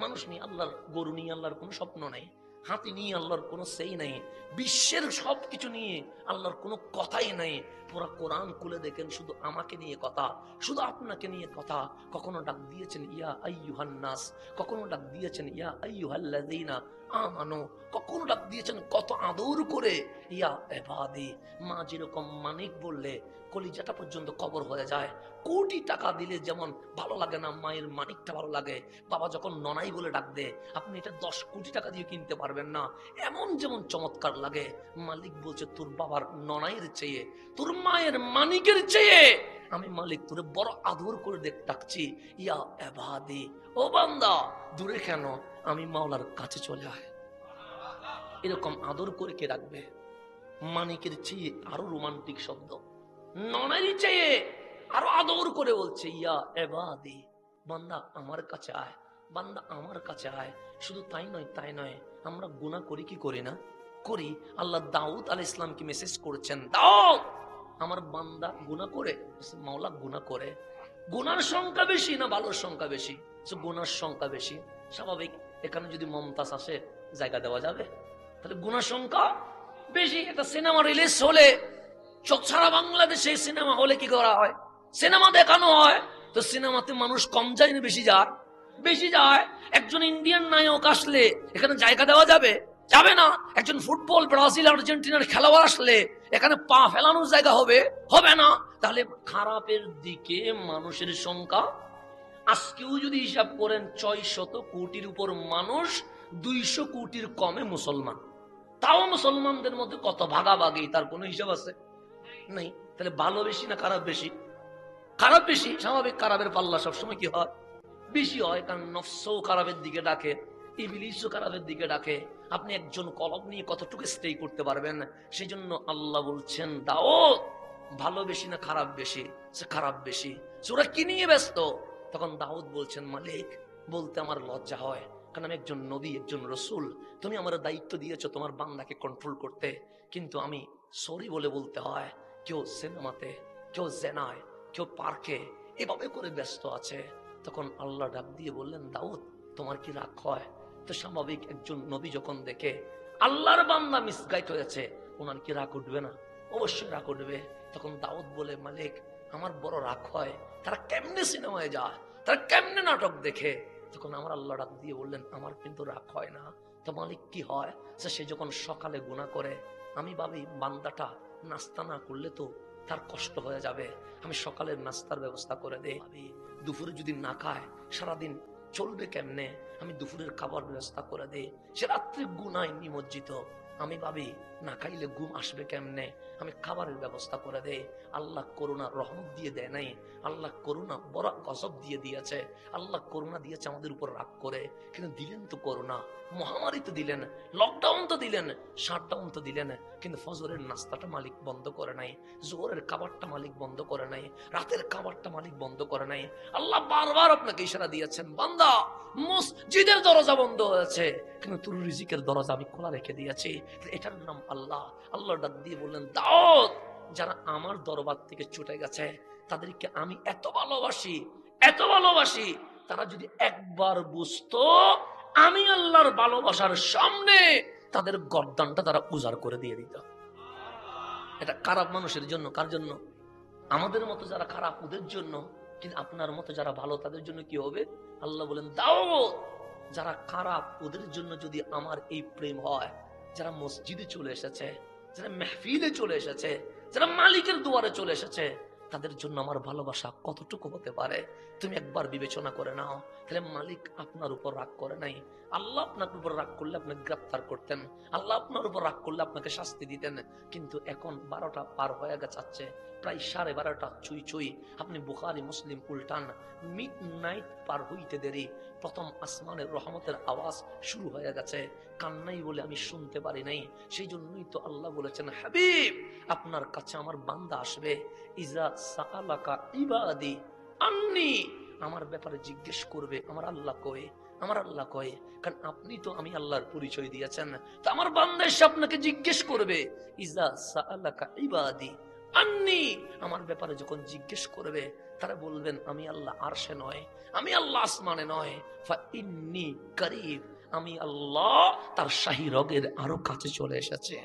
মানুষ নিয়ে। আল্লাহর গরু নিয়ে আল্লাহর কোনো স্বপ্ন নাই, হাতি নিয়ে আল্লাহর কোনো সেই নাই, বিশ্বের সবকিছু নিয়ে আল্লাহর কোনো কথাই নাই। পুরা কোরআন খুলে দেখেন, শুধু আমাকে নিয়ে কথা, শুধু আপনাকে নিয়ে কথা। কখনো ডাক দিয়েছেন ইয়া আইয়ুহান নাস, কখনো ডাক দিয়েছেন ইয়া আইয়ুহাল্লাযীনা আমানু, কখনো ডাক দিয়েছেন কত আদর করে ইয়া ইবাদি। মা যেরকম মানিক বললে কলিজাটা পর্যন্ত কবর হয়ে যায়। কোটি টাকা দিলে যেমন ভালো লাগে না, মায়ের মানিকটা ভালো লাগে। বাবা যখন ননাই বলে ডাক দে, আপনি এটা 10 কোটি টাকা দিয়ে কিনতে পারবেন না, এমন যেমন চমৎকার লাগে। মালিক বলছে তোর বাবার ননাইয়ের চেয়ে, তোর মায়ের মানিকের চেয়ে আমি মালিক তোরে বড় আদর করে ডাকছি ইয়া ইবাদি। ও বান্দা দূরে কেন, আমি মাওলার কাছে চলে আয়। এরকম আদর করে কে রাখবে? মানিকের চেয়ে আরো রোমান্টিক শব্দ, ননাইয়ের চেয়ে আরো আদর করে বলছে ইয়া ইবাদি, বান্দা আমার কাছে আয়, বান্দা আমার কাছে আয়। শুধু তাই নয়, আমরা গুনাহ করি কি করি না? করি। আল্লাহ দাউদ আলাইহিস সালামকে মেসেজ করেছেন, দাউদ আমার বান্দা গুনাহ করে। মাওলা গুনাহ করে। গুনার সংখ্যা বেশি না ভালোর সংখ্যা বেশি? গুনার সংখ্যা বেশি। স্বাভাবিক, এখানে যদি মমতাজ আসে জায়গা দেওয়া যাবে? তাহলে গুনার সংখ্যা বেশি। একটা সিনেমা রিলিজ হলে সারা বাংলাদেশে সিনেমা হলে কি করা হয়? সিনেমা দেখানো হয়। তো সিনেমাতে মানুষ কম যায় না বেশি যায়? বেশি যায়। একজন ইন্ডিয়ান নায়ক আসলে এখানে জায়গা দেওয়া যাবে? যাবে না। একজন ফুটবল ব্রাজিল আর্জেন্টিনার খেলোয়াড় আসলে এখানে পা ফেলানোর জায়গা হবে? হবে না। তাহলে খারাপের দিকে মানুষের সংখ্যা। আজকেও যদি হিসাব করেন 600 কোটির উপর মানুষ, 200 কোটির কমে মুসলমান। তাও মুসলমানদের মধ্যে কত ভাগাভাগি তার কোনো হিসাব আছে? নেই। তাহলে ভালো বেশি না খারাপ বেশি? খারাপ বেশি। স্বাভাবিক, খারাপের পাল্লা সবসময় কি হয়? বেশি হয়। কারণ নফসও খারাপের দিকে ডাকে, ইবলিসও খারাপের দিকে ডাকে। আপনি একজন কলব নিয়ে কতটুকু স্টে করতে পারবেন? সেই জন্য আল্লাহ বলছেন দাউদ ভালো বেশি না খারাপ বেশি? সে খারাপ বেশি। ওরা কি নিয়ে ব্যস্ত? তখন দাউদ বলছেন মালিক বলতে আমার লজ্জা হয়, কারণ আমি একজন নবী, একজন রসুল। তুমি আমার দায়িত্ব দিয়েছো তোমার বান্দাকে কন্ট্রোল করতে, কিন্তু আমি সরি বলে বলতে হয়। কেউ সিনেমাতে, কেউ জেনায়, কেউ পার্কে এভাবে করে ব্যস্ত আছে। তখন আল্লাহ ডাক দিয়ে বললেন দাউদ তোমার কি রাগ হয়? তো স্বাভাবিক, একজন নবী যখন দেখে আল্লাহর বান্দা মিসগাইড হয়েছে, ওনার কি রাগ উঠবে না? অবশ্যই রাগ উঠবে। তখন দাউদ বলে, মালিক আমার বড় রাগ হয়, তারা কেমনে সিনেমায় যায়, তারা কেমনে নাটক দেখে। তখন আমার আল্লাহ ডাক দিয়ে বললেন, আমার কিন্তু রাগ হয় না। তো মালিক কি হয়? সে যখন সকালে গুনাহ করে, আমি ভাবি বান্দাটা নাস্তা না করলে তো তার কষ্ট হয়ে যাবে, আমি সকালের নাস্তার ব্যবস্থা করে দেই। ভাবি দুপুরে যদি না খায় সারাদিন চলবে কেমনে, আমি দুপুরের খাবার ব্যবস্থা করে দেই। সে রাত্রে গুনায় নিমজ্জিত, আমি ভাবি না খাইলে ঘুম আসবে কেমনে, আমি খাবারের ব্যবস্থা করে দেই। আল্লাহ করুণা রহমত দিয়ে দেয় নাই, আল্লাহ করুণা বড় গজব দিয়ে দিয়েছে। আল্লাহ করুণা দিয়েছে আমাদের উপর রাগ করে, কিন্তু দিলেন তো করুণা। মহামারী তো দিলেন, লকডাউন তো দিলেন, শাটডাউন তো দিলেন, কিন্তু ফজরের নাস্তাটা মালিক বন্ধ করে নাই, জোহরের খাবারটা মালিক বন্ধ করে নাই, রাতের খাবারটা মালিক বন্ধ করে নাই। আল্লাহ বারবার আপনাকে ইশারা দিয়েছেন, বান্দা মসজিদের দরজা বন্ধ হয়েছে, কিন্তু তোর রিজিকের দরজা আমি খোলা রেখে দিয়েছি। এটার নাম আল্লাহ। আল্লাহ ডাক দিয়ে বললেন, দাউদ যারা আমার দরবার থেকে ছুটে গেছে তাদেরকে আমি এত ভালোবাসি, এত ভালোবাসি, তারা যদি একবার বুঝতো আমি আল্লাহর ভালোবাসার সামনে তাদের গর্দানটা তারা উজাড় করে দিয়ে দিত। এটা খারাপ মানুষের জন্য, কার জন্য? আমাদের মতো যারা খারাপ ওদের জন্য। কিন্তু আপনার মতো যারা ভালো তাদের জন্য কি হবে? আল্লাহ বলেন, দাউদ যারা খারাপ ওদের জন্য যদি আমার এই প্রেম হয়, যারা মসজিদে চলে এসেছে, যারা মেহফিলে চলে এসেছে, যারা মালিকের দুয়ারে চলে এসেছে, তাদের জন্য আমার ভালোবাসা কতটুকু হতে পারে তুমি একবার বিবেচনা করে নাও। তাহলে মালিক আপনার উপর রাগ করে নাই। আল্লাহ আপনার উপর রাগ করলে আপনাকে গ্রেফতার করতেন, আল্লাহ আপনার উপর রাগ করলে আপনাকে শাস্তি দিতেন। কিন্তু এখন 12টা পার হয়ে যাচ্ছে, প্রায় 12:30 চুই চুই। আপনি বুখারী মুসলিম উল্টান, মিড নাইট পার হইতে দেরি, প্রথম আসমানের রহমতের আওয়াজ শুরু হয়ে গেছে। কান্নাই বলে আমি শুনতে পারি নাই। সেই জন্যই তো আল্লাহ বলেছেন, হাবিব আপনার কাছে আমার বান্দা আসবে, ইজা সাআলাকা ইবাদি আন্নি, আমার ব্যাপারে জিজ্ঞেস করবে আমার আল্লাহ কই, আমার আল্লাহ কয়। কারণ আপনি তো আমি আল্লাহর পরিচয় দিয়েছেন, তো আমার বান্দা এসে আপনাকে জিজ্ঞেস করবে, ইজা সাআলাকা ইবাদি আন্নি, আমার ব্যাপারে যখন জিজ্ঞেস করবে তারা বলবেন আমি আল্লাহ আরশে নয়, আমি আল্লাহ আসমানে নয়, ফা ইন্নী করিব, আমি আল্লাহ তার শাহী রগের আরো কাছে চলে এসেছে।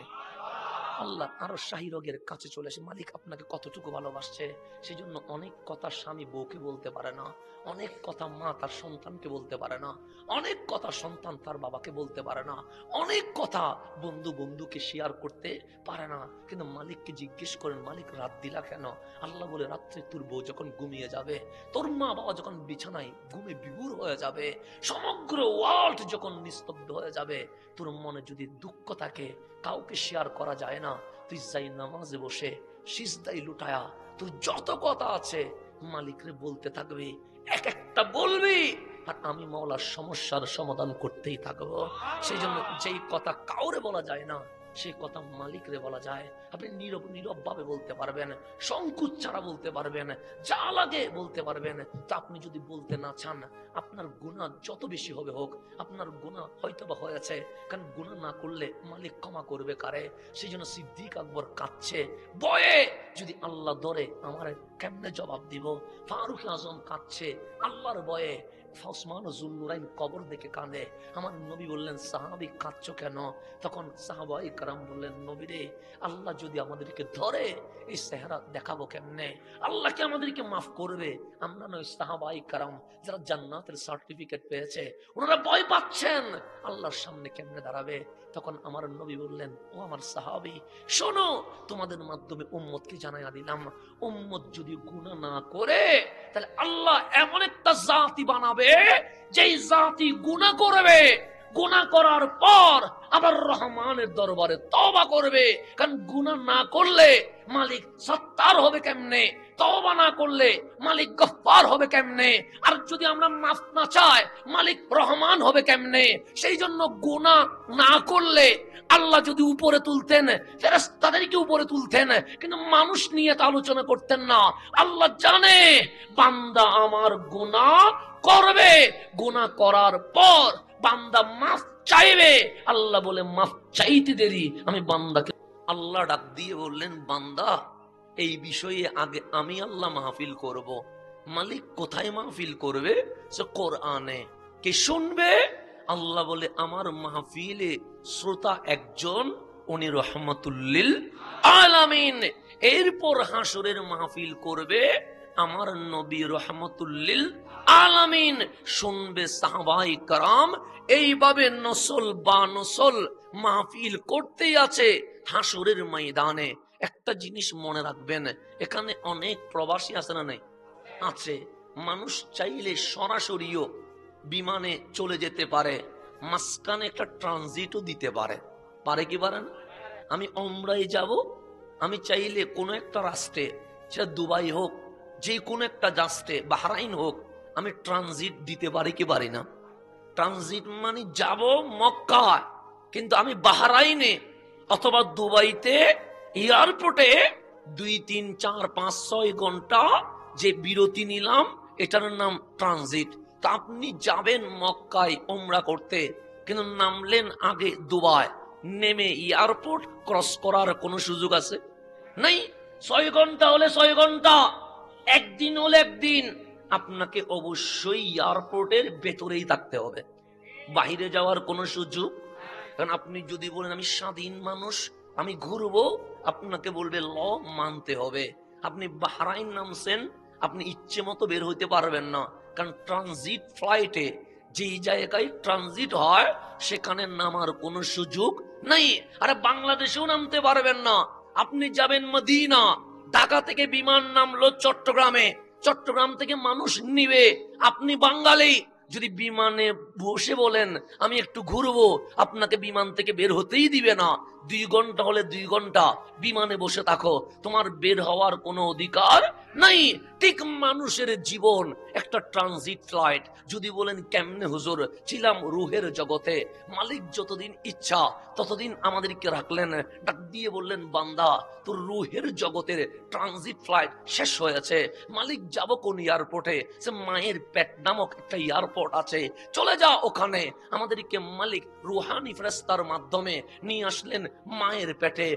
আল্লাহ আরো শাহী রগের কাছে চলে এসে মালিক আপনাকে কতটুকু ভালোবাসছে। সেই জন্য অনেক কথা স্বামী বউকে বলতে পারে না, অনেক কথা মা তার সন্তানকে বলতে পারে না, অনেক কথা সন্তান তার বাবাকে বলতে পারে না, অনেক কথা বন্ধু বন্ধুকে শেয়ার করতে পারে না। কিন্তু মালিককে জিজ্ঞেস করেন, মালিক রাত দিলা কেন? আল্লাহ বলে, রাত্রে তোর বউ যখন ঘুমিয়ে যাবে, তোর মা বাবা যখন বিছানায় ঘুমে বিভোর হয়ে যাবে, সমগ্র ওয়ার্ল্ড যখন নিস্তব্ধ হয়ে যাবে, তোর মনে যদি দুঃখ থাকে কাউকে শেয়ার করা যায় না, তুই যাই নামাজে বসে সিজদাই লুটায়া তোর যত কথা আছে মালিকরে বলতে থাকবি, এক একটা বলবি, আর আমি মাওলার সমস্যার সমাধান করতেই থাকবো। সেই জন্য যেই কথা কাউরে বলা যায় না সেই কথা মালিকরে বলা যায়। আপনি নীরব নীরব ভাবে বলতে পারবেন, সংকোচ ছাড়া বলতে পারবেন, যা লাগে বলতে পারবেন। তা আপনি যদি বলতে না চান, আপনার গুনাহ যত বেশি হবে হোক, আপনার গুনাহ হয়তো বা হয়েছে, কারণ গুনাহ না করলে মালিক ক্ষমা করবে কারে? সেই জন্য সিদ্দিক আকবর কাঁদছে বয়ে, যদি আল্লাহ ধরে আমার কেমনে জবাব দিব। ফারুক আজম কাঁদছে আল্লাহর বয়ে, ওসমান জুন্নুরাইন কবর দেখে কাঁদে। আমার নবী বললেন, সাহাবী কাঁদছো কেন? তখন সাহাবায়ে কেরাম বললেন, নবী রে, আল্লাহ যদি আমাদেরকে ধরে এই চেহারা দেখাবো কেমনে? আল্লাহ কি আমাদেরকে মাফ করবে? আমরা নয় সাহাবায়ে কেরাম যারা জান্নাতের সার্টিফিকেট পেয়েছে, ওনারা ভয় পাচ্ছেন আল্লাহর সামনে কেমনে দাঁড়াবে। তখন আমার নবী বললেন, ও আমার সাহাবী শোনো, তোমাদের মাধ্যমে উম্মতকে জানাইয়া দিলাম, উম্মত যদি গুনাহ না করে তাহলে আল্লাহ এমন একটা জাতি বানাবে যেই জাতি গুনাহ করবে, গুনাহ করার পর আবার রহমানের দরবারে তওবা করবে। কারণ গুনাহ না করলে মালিক সত্তার হবে কেমনে, তওবা না করলে মালিক গফফার হবে কেমনে, আর যদি আমরা মাফ না চাই মালিক রহমান হবে কেমনে? সেই জন্য গুনাহ না করলে আল্লাহ যদি উপরে তুলতেন ফেরেশতাদেরকে উপরে তুলতেন, কিন্তু মানুষ নিয়ে তা আলোচনা করতেন না। আল্লাহ জানে বান্দা আমার গুনাহ করবে, গুনাহ করার পর বান্দা মাফ চাইবে। আল্লাহ বলে, মাফ চাইতে দেরি আমি বান্দাকে। আল্লাহ ডাক দিয়ে বললেন, বান্দা এই বিষয়ে আগে আমি আল্লাহ মাহফিল করব। মালিক কোথায় মাহফিল করবে? সে কোরআনে। কে শুনবে? আল্লাহ বলে আমার মাহফিলে শ্রোতা একজন, উনি রহমতুল্লিল আলামিন। এরপর হাসরের মাহফিল করবে আমার নবী রহমতুল্লিল আলামিন, শুনবে সাহাবায়ে কেরাম। এইভাবে নসল বা নসল মাহফিল করতেই আছে হাসরের ময়দানে। একটা জিনিস মনে রাখবেন, এখানে অনেক প্রবাসী আছে না? নাই আছে। মানুষ চাইলে সরাসরিও বিমানে চলে যেতে পারে, মাঝখানে একটা ট্রানজিটও দিতে পারে। পারে কি পারে না? আমি ওমরায় যাব, আমি চাইলে কোনো একটা রাষ্ট্রে, সেটা দুবাই হোক, যে কোনো একটা রাষ্ট্রে, বাহরাইন হোক, আমি ট্রানজিট দিতে পারি কি পারি না? ট্রানজিট মানে যাব মক্কায়, কিন্তু আমি বাহরাইনে অথবা দুবাইতে এয়ারপোর্টে 2, 3, 4, 5, 6 ঘন্টা যে বিরতি নিলাম, এটার নাম ট্রানজিট। তা আপনি যাবেন মক্কায় ওমরা করতে, কিন্তু নামলেন আগে দুবাই, নেমে এয়ারপোর্ট ক্রস করার কোনো সুযোগ আছে? নাই। 6 ঘন্টা হলে 6 ঘন্টা, একদিন হলে একদিন। আপনাকে অবশ্যই এয়ারপোর্টের ভেতরেই থাকতে হবে, বাহিরে যাওয়ার কোনো সুযোগ। কারণ আপনি যদি বলেন আমি স্বাধীন মানুষ, আমি ঘুরবো, আপনাকে বলবে ল মানতে হবে। আপনি বাহরাইন নামছেন, আপনি ইচ্ছে মতো বের হইতে পারবেন না, কারণ ট্রানজিট ফ্লাইটে যেই জায়গায় ট্রানজিট হয় সেখানে নামার কোনো সুযোগ নাই। আরে বাংলাদেশেও নামতে পারবেন না। আপনি যাবেন মদিনা, ঢাকা থেকে বিমান নামলো চট্টগ্রামে, চট্টগ্রাম থেকে মানুষ নিবে, আপনি বাঙালি, যদি বিমানে বসে বলেন আমি একটু ঘুরবো, আপনাকে বিমান থেকে বের হতেই দিবে না। 2 ঘন্টা হলে 2 ঘন্টা বিমানে বসে থাকো, তোমার বের হওয়ার কোনো অধিকার নাই। ঠিক মানুষের জীবন একটা ট্রানজিট ফ্লাইট। যদি বলেন কেমনে হুজুর? ছিলাম রুহের জগতে, মালিক যতদিন ইচ্ছা ততদিন আমাদেরকে রাখলেন, ডাক দিয়ে বললেন বান্দা তোর রুহের জগতের ট্রানজিট ফ্লাইট শেষ হয়েছে, মালিক যাব কোন এয়ারপোর্টে? সে মায়ের পেট নামক একটা এয়ারপোর্ট আছে, চলে যা ওখানে। আমাদেরকে মালিক রুহানি ফেরেশতার মাধ্যমে নিয়ে আসলেন মায়ের পেটে,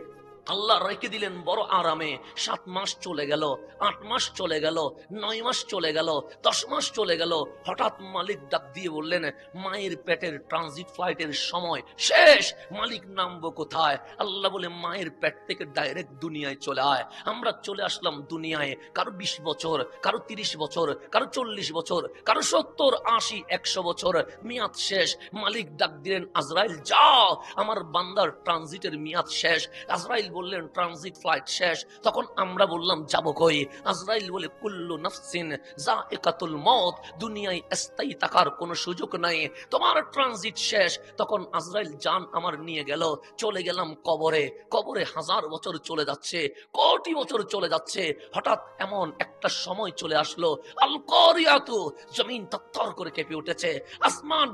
আল্লাহ রেখে দিলেন বড় আরামে। 7 মাস চলে গেল, 8 মাস চলে গেল, 9 মাস চলে গেল, 10 মাস চলে গেল। হঠাৎ মালিক ডাক দিয়ে বললেন মায়ের পেটের ট্রানজিট ফ্লাইটের সময় শেষ, মালিক নামবো কোথায়? আল্লাহ বলে মায়ের পেট থেকে ডাইরেক্ট দুনিয়ায় চলে আয়। আমরা চলে আসলাম দুনিয়ায়, কারো 20 বছর, কারো 30 বছর, কারো 40 বছর, কারো 70, 80, 100 বছর, মেয়াদ শেষ। মালিক ডাক দিলেন আজরাইল যাও, আমার বান্দার ট্রানজিটের মেয়াদ শেষ। আজরাইল বললেন ট্রানজিট ফ্লাইট শেষ। তখন আমরা বললাম যাব কই? আজরাইল বলে কুল্লু নাফসিন যায়কাতুল মউত, দুনিয়ায় স্থায়ী থাকার কোনো সুযোগ নাই, তোমার ট্রানজিট শেষ। তখন আজরাইল জান আমার নিয়ে গেল, চলে গেলাম কবরে। কবরে 1000 বছর চলে যাচ্ছে, কোটি বছর চলে যাচ্ছে। হঠাৎ এমন একটা সময় চলে আসলো, আল কারিয়াতু, জমিন থরথর করে কেঁপে উঠেছে, আসমান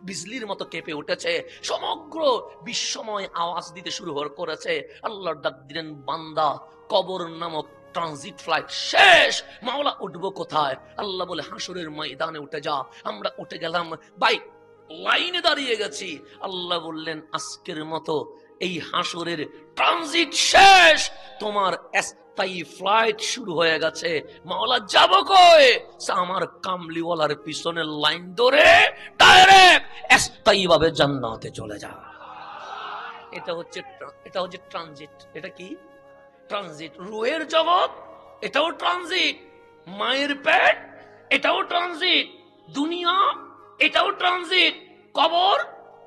বিজলির মতো কেঁপে উঠেছে, সমগ্র বিশ্বময় আওয়াজ দিতে শুরু করেছে। আল্লাহ ডাক দিলেন বান্দা কবর নামক ট্রানজিট ফ্লাইট শেষ, মাওলা উঠবো কোথায়? আল্লাহ বলে হাসরের ময়দানে উঠে যা। আমরা উঠে গেলাম, বাইক লাইনে দাঁড়িয়ে গেছি। আল্লাহ বললেন আজকের মতো এই হাসরের ট্রানজিট শেষ, তোমার স্থায়ী ফ্লাইট শুরু হয়ে গেছে। মাওলা যাব কই? আমার কামলিওয়ালার পিছনে লাইন ধরে ডাইরেক্ট স্থায়ী ভাবে জান্নাতে চলে যা। এটা হচ্ছে ট্রানজিট। এটা কি? ট্রানজিট। রুহের জগৎ, এটাও ট্রানজিট। মায়ের পেট, এটাও ট্রানজিট। দুনিয়া, এটাও ট্রানজিট। কবর,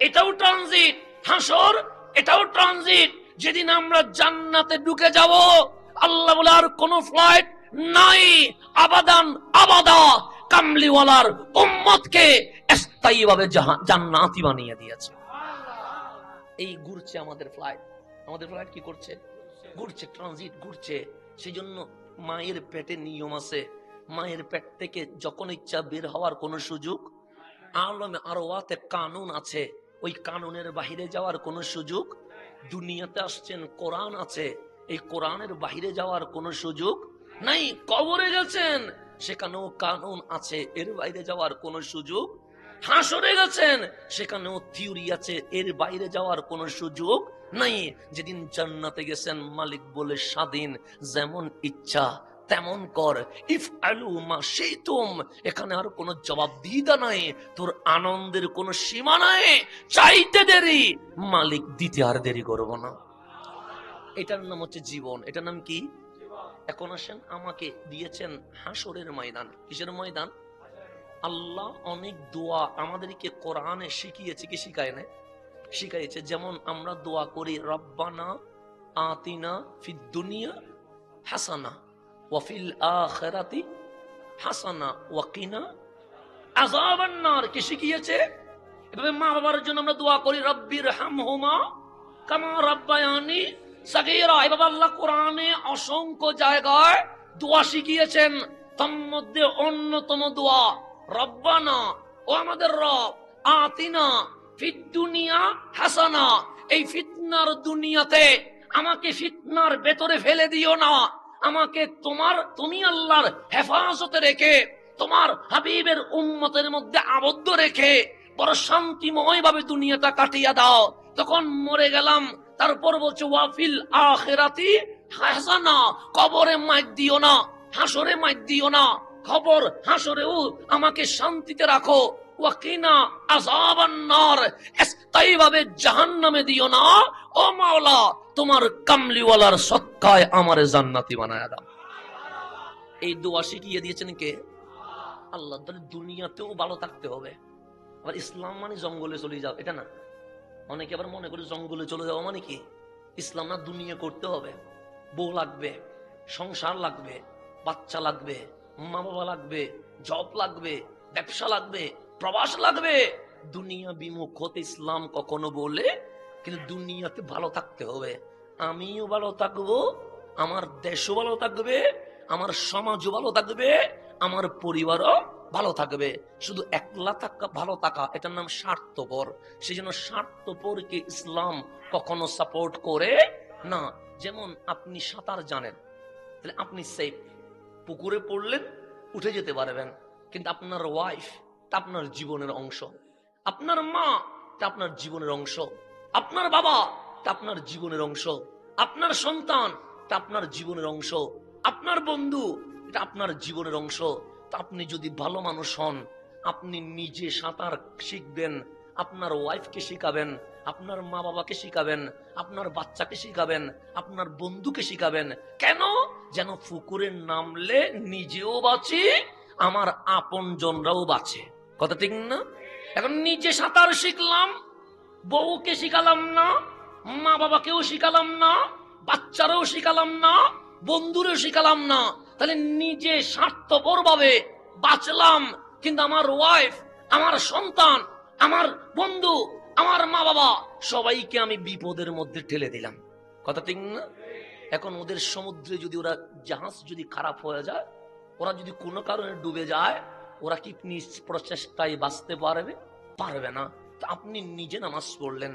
এটাও ট্রানজিট। হাসর, এটাও ট্রানজিট। যেদিন আমরা জান্নাতে ঢুকে যাব, আল্লাহ বলে আর কোন ফ্লাইট নাই, আবাদান আবাদা কামলিওয়ালার উম্মতকে স্থায়ীভাবে জান্নাতি বানিয়ে দিয়েছে। এই ঘুরছে আমাদের ফ্লাইট। আমাদের ফ্লাইট কি করছে? ঘুরছে, ট্রানজিট ঘুরছে। সেই জন্য মায়ের পেটে নিয়ম আছে, মায়ের পেট থেকে যখন ইচ্ছা বের হওয়ার কোনো সুযোগ, আলমে আরওয়াতে কানুন আছে, ওই কানুনের বাহিরে যাওয়ার কোনো সুযোগ। দুনিয়াতে আসছেন, কোরআন আছে, এই কোরআনের বাহিরে যাওয়ার কোনো সুযোগ নাই। কবরে গেছেন, সেখানেও কানুন আছে, এর বাইরে যাওয়ার কোনো সুযোগ। হাসরে গেছেন, সেখানেও থিওরি আছে, এর বাইরে যাওয়ার কোনো সুযোগ নাই। যেদিন জান্নাতে গেছেন, মালিক বলে স্বাধীন, যেমন ইচ্ছা তেমন কর। ইফ আলু মা শিতুম, এখানে আর কোনো জবাবদিহিতা নাই, তোর আনন্দের কোনো সীমা নাই। চাইতে দেরি, মালিক দিতে আর দেরি করব না। এটার নাম হচ্ছে জীবন। এটার নাম কি? এখন আসেন, আমাকে দিয়েছেন হাসরের ময়দান। কিসের ময়দান? আল্লাহ অনেক দোয়া আমাদেরকে কোরআনে শিখিয়েছে, কি শিখায় না? শিখাইছে। যেমন আমরা দোয়া করি, রব্বানা আতিনা ফিদ দুনিয়া হাসানা ওয়া ফিল আখিরাতি হাসানা ওয়া কিনা আযাবান নার। কি শিখিয়েছে? এভাবে মা বাবার জন্য আমরা দোয়া করি, রব্বির হামহুমা কামা রাব্বায়ানি সাগীরা। এভাবে আল্লাহ কোরআনে অসংখ্য জায়গায় দোয়া শিখিয়েছেন। তার মধ্যে অন্যতম দোয়া রব্বানা, ও আমাদের রব, আতিনা ফিদ দুনিয়া হাসানা, এই ফিতনার দুনিয়াতে আমাকে ফিতনার ভেতরে ফেলে দিও না, আমাকে তুমি আল্লাহর হেফাজতে রেখে, তোমার হাবিবের উম্মতের মধ্যে আবদ্ধ রেখে বড় শান্তিময় ভাবে দুনিয়াটা কাটিয়ে দাও। তখন মরে গেলাম, তারপর বলছে ওয়াফিল আখিরাতি হাসানা, কবরে মাইর দিও না, হাসরে মাইর দিও না, খবর হাসরেও আমাকে শান্তিতে রাখো। ওয়াকিনা আযাবান নার, স্থায়ীভাবে জাহান্নামে দিও না। ও মাওলা, তোমার কামলিওয়ালার সদকায় আমারে জান্নাতি বানায়া দাও। এই দোয়া শিখিয়ে দিয়েছেন কে? আল্লাহ। তাহলে দুনিয়াতেও ভালো থাকতে হবে। আবার ইসলাম মানে জঙ্গলে চলে যাও, এটা না। অনেকে আবার মনে করে জঙ্গলে চলে যাওয়া মানে কি? ইসলাম না, দুনিয়া করতে হবে। বউ লাগবে, সংসার লাগবে, বাচ্চা লাগবে, মা বাবা লাগবে, জব লাগবে, ব্যবসা লাগবে, প্রবাস লাগবে। দুনিয়া বিমুখ হতে ইসলাম কখনো বলে, কিন্তু দুনিয়াতে ভালো থাকতে হবে। আমিও ভালো থাকবো, আমার দেশও ভালো থাকবে, আমার সমাজও ভালো থাকবে, আমার পরিবারও ভালো থাকবে। শুধু একলা থাকা, ভালো থাকা, এটার নাম স্বার্থপর। সেই জন্য স্বার্থপরকে ইসলাম কখনো সাপোর্ট করে না। যেমন আপনি সাঁতার জানেন, তাহলে আপনি সেফ, পুকুরে পড়লেন উঠে যেতে পারবেন। কিন্তু আপনার ওয়াইফ তা আপনার জীবনের অংশ, আপনার মা তা আপনার জীবনের অংশ, আপনার বাবা তা আপনার জীবনের অংশ, আপনার সন্তান তা আপনার জীবনের অংশ, আপনার বন্ধু এটা আপনার জীবনের অংশ। তা আপনি যদি ভালো মানুষ হন, আপনি নিজে সাঁতার শিখবেন, আপনার ওয়াইফকে শিখাবেন, আপনার মা বাবাকে শিখাবেন, আপনার বাচ্চাকে শিখাবেন, আপনার বন্ধুকে শিখাবেন। কেন? যেন পুকুরে নামলে নিজেও বাঁচি, আমার আপন জনরাও বাঁচে। কথা ঠিক না? এখন নিজে সাঁতার শিখলাম, বউকে শিখালাম না, মা বাবাকেও শিখালাম না, বাচ্চারাও শিখালাম না, বন্ধুরও শিখালাম না, তাহলে নিজে স্বার্থপর ভাবে বাঁচলাম, কিন্তু আমার ওয়াইফ, আমার সন্তান, আমার বন্ধু, আমার মা বাবা সবাইকে আমি বিপদের মধ্যে ঠেলে দিলাম। কথা ঠিক না? এখন ওদের সমুদ্রে যদি ওরা জাহাজ যদি খারাপ হয়ে যায়, ওরা যদি কোনো কারণে ডুবে যায়, ওরা কি নিজ প্রচেষ্টায় বাঁচতে পারবে? পারবে না। তা আপনি নিজে নামাজ পড়লেন,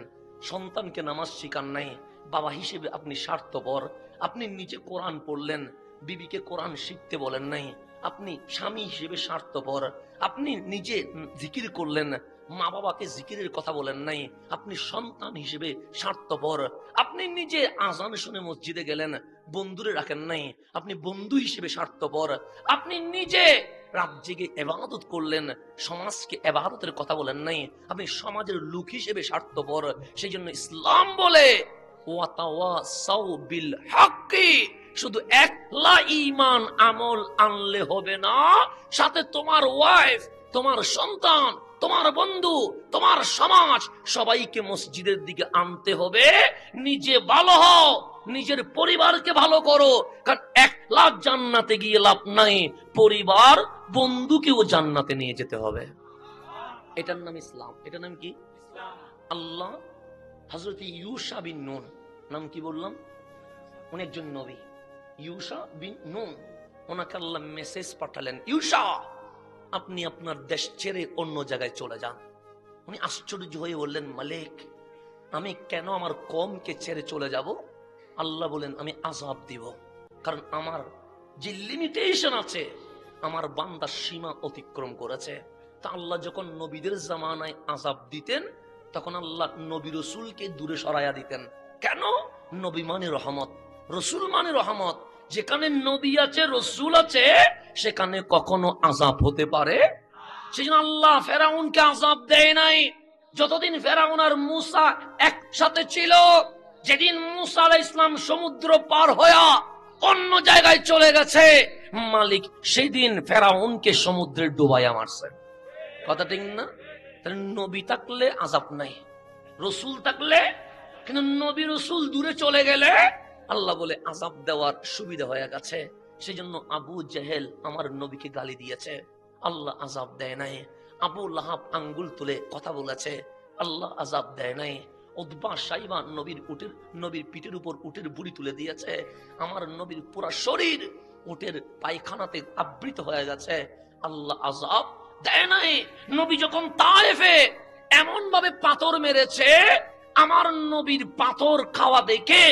সন্তানকে নামাজ শিখান নাই, বাবা হিসেবে আপনি স্বার্থপর। আপনি নিজে কোরআন পড়লেন, বিবিকে কোরআন শিখতে বলেন নাই, আপনি স্বামী হিসেবে স্বার্থপর। আপনি নিজে জিকির করলেন, মা বাবাকে জিকিরের কথা বলেন নাই, আপনি সন্তান হিসেবে স্বার্থপর। আপনি নিজে আজান শুনে মসজিদে গেলেন, বন্ধুরে রাখেন নাই, আপনি বন্ধু হিসেবে স্বার্থপর। আপনি নিজে রাত জেগে ইবাদত করলেন, সমাজকে ইবাদতের কথা বলেন নাই, আপনি সমাজের লোক হিসেবে স্বার্থপর। সেই জন্য ইসলাম বলে ওয়াতাওয়াসাউ বিল হাক্কি, শুধু একলা ঈমান আমল আনলে হবে না, সাথে তোমার ওয়াইফ, তোমার সন্তান, তোমার বন্ধু, তোমার সমাজ সবাইকে মসজিদের দিকে আনতে হবে। নিজে ভালো হও, নিজের পরিবারকে ভালো করো, কারণ একলা জান্নাতে গিয়ে লাভ নাই, পরিবার বন্ধুকেও জান্নাতে নিয়ে যেতে হবে। এটার নাম ইসলাম। এটার নাম কি? আল্লাহ হযরত ইউসা বিন নুন, নাম কি বললাম? উনি একজন নবী, ইউসা বিন নুন। ওনাকে আল্লাহ মেসেজ পাঠালেন, ইউসা আপনি আপনার দেশ ছেড়ে অন্য জায়গায় চলে যান। উনি আশ্চর্য হয়ে বললেন, মালিক আমি কেন আমার কওমকে ছেড়ে চলে যাব? আল্লাহ বলেন, আমি আযাব দিব, কারণ আমার যে লিমিটেশন আছে, আমার বান্দা সীমা অতিক্রম করেছে। তা আল্লাহ যখন নবীদের জামানায় আযাব দিতেন, তখন আল্লাহ নবী রসুলকে দূরে সরাইয়া দিতেন। কেন? নবী মানে রহমত, রসুল মানে রহমত। যেখানে নবী আছে, রসুল আছে, সেখানে কখনো আযাব হতে পারে। সেজন্য আল্লাহ ফেরাউনকে আযাব দেয় নাই যতদিন ফেরাউন আর মূসা একসাথে ছিল। যেদিন মূসা আলাইহিস সালাম সমুদ্র পার হয়ে অন্য জায়গায় চলে গেছে, মালিক সেদিন ফেরাউনকে সমুদ্রে ডুবাইয়া মারছে। কথা ঠিক না? তাহলে নবী থাকলে আযাব নাই, রসুল থাকলে। কিন্তু নবী রসুল দূরে চলে গেলে আল্লাহ বলে আযাব দেওয়ার সুবিধা হয়ে গেছে। সেজন্য আবু জেহেল আমার নবীকে গালি দিয়েছে, আল্লাহ আযাব দেয় নাই। আবু লাহাব আঙ্গুল তুলে কথা বলেছে, আল্লাহ আযাব দেয় নাই। উতবা সাইবা নবীর পিঠের উপর উটের বুড়ি তুলে দিয়েছে, আমার নবীর পুরা শরীর উটের পায়খানাতে আবৃত হয়ে গেছে, আল্লাহ আযাব দেয় নাই। নবী যখন তায়েফে এমন ভাবে পাথর মেরেছে, আমার নবীর পাথর খাওয়া দেখে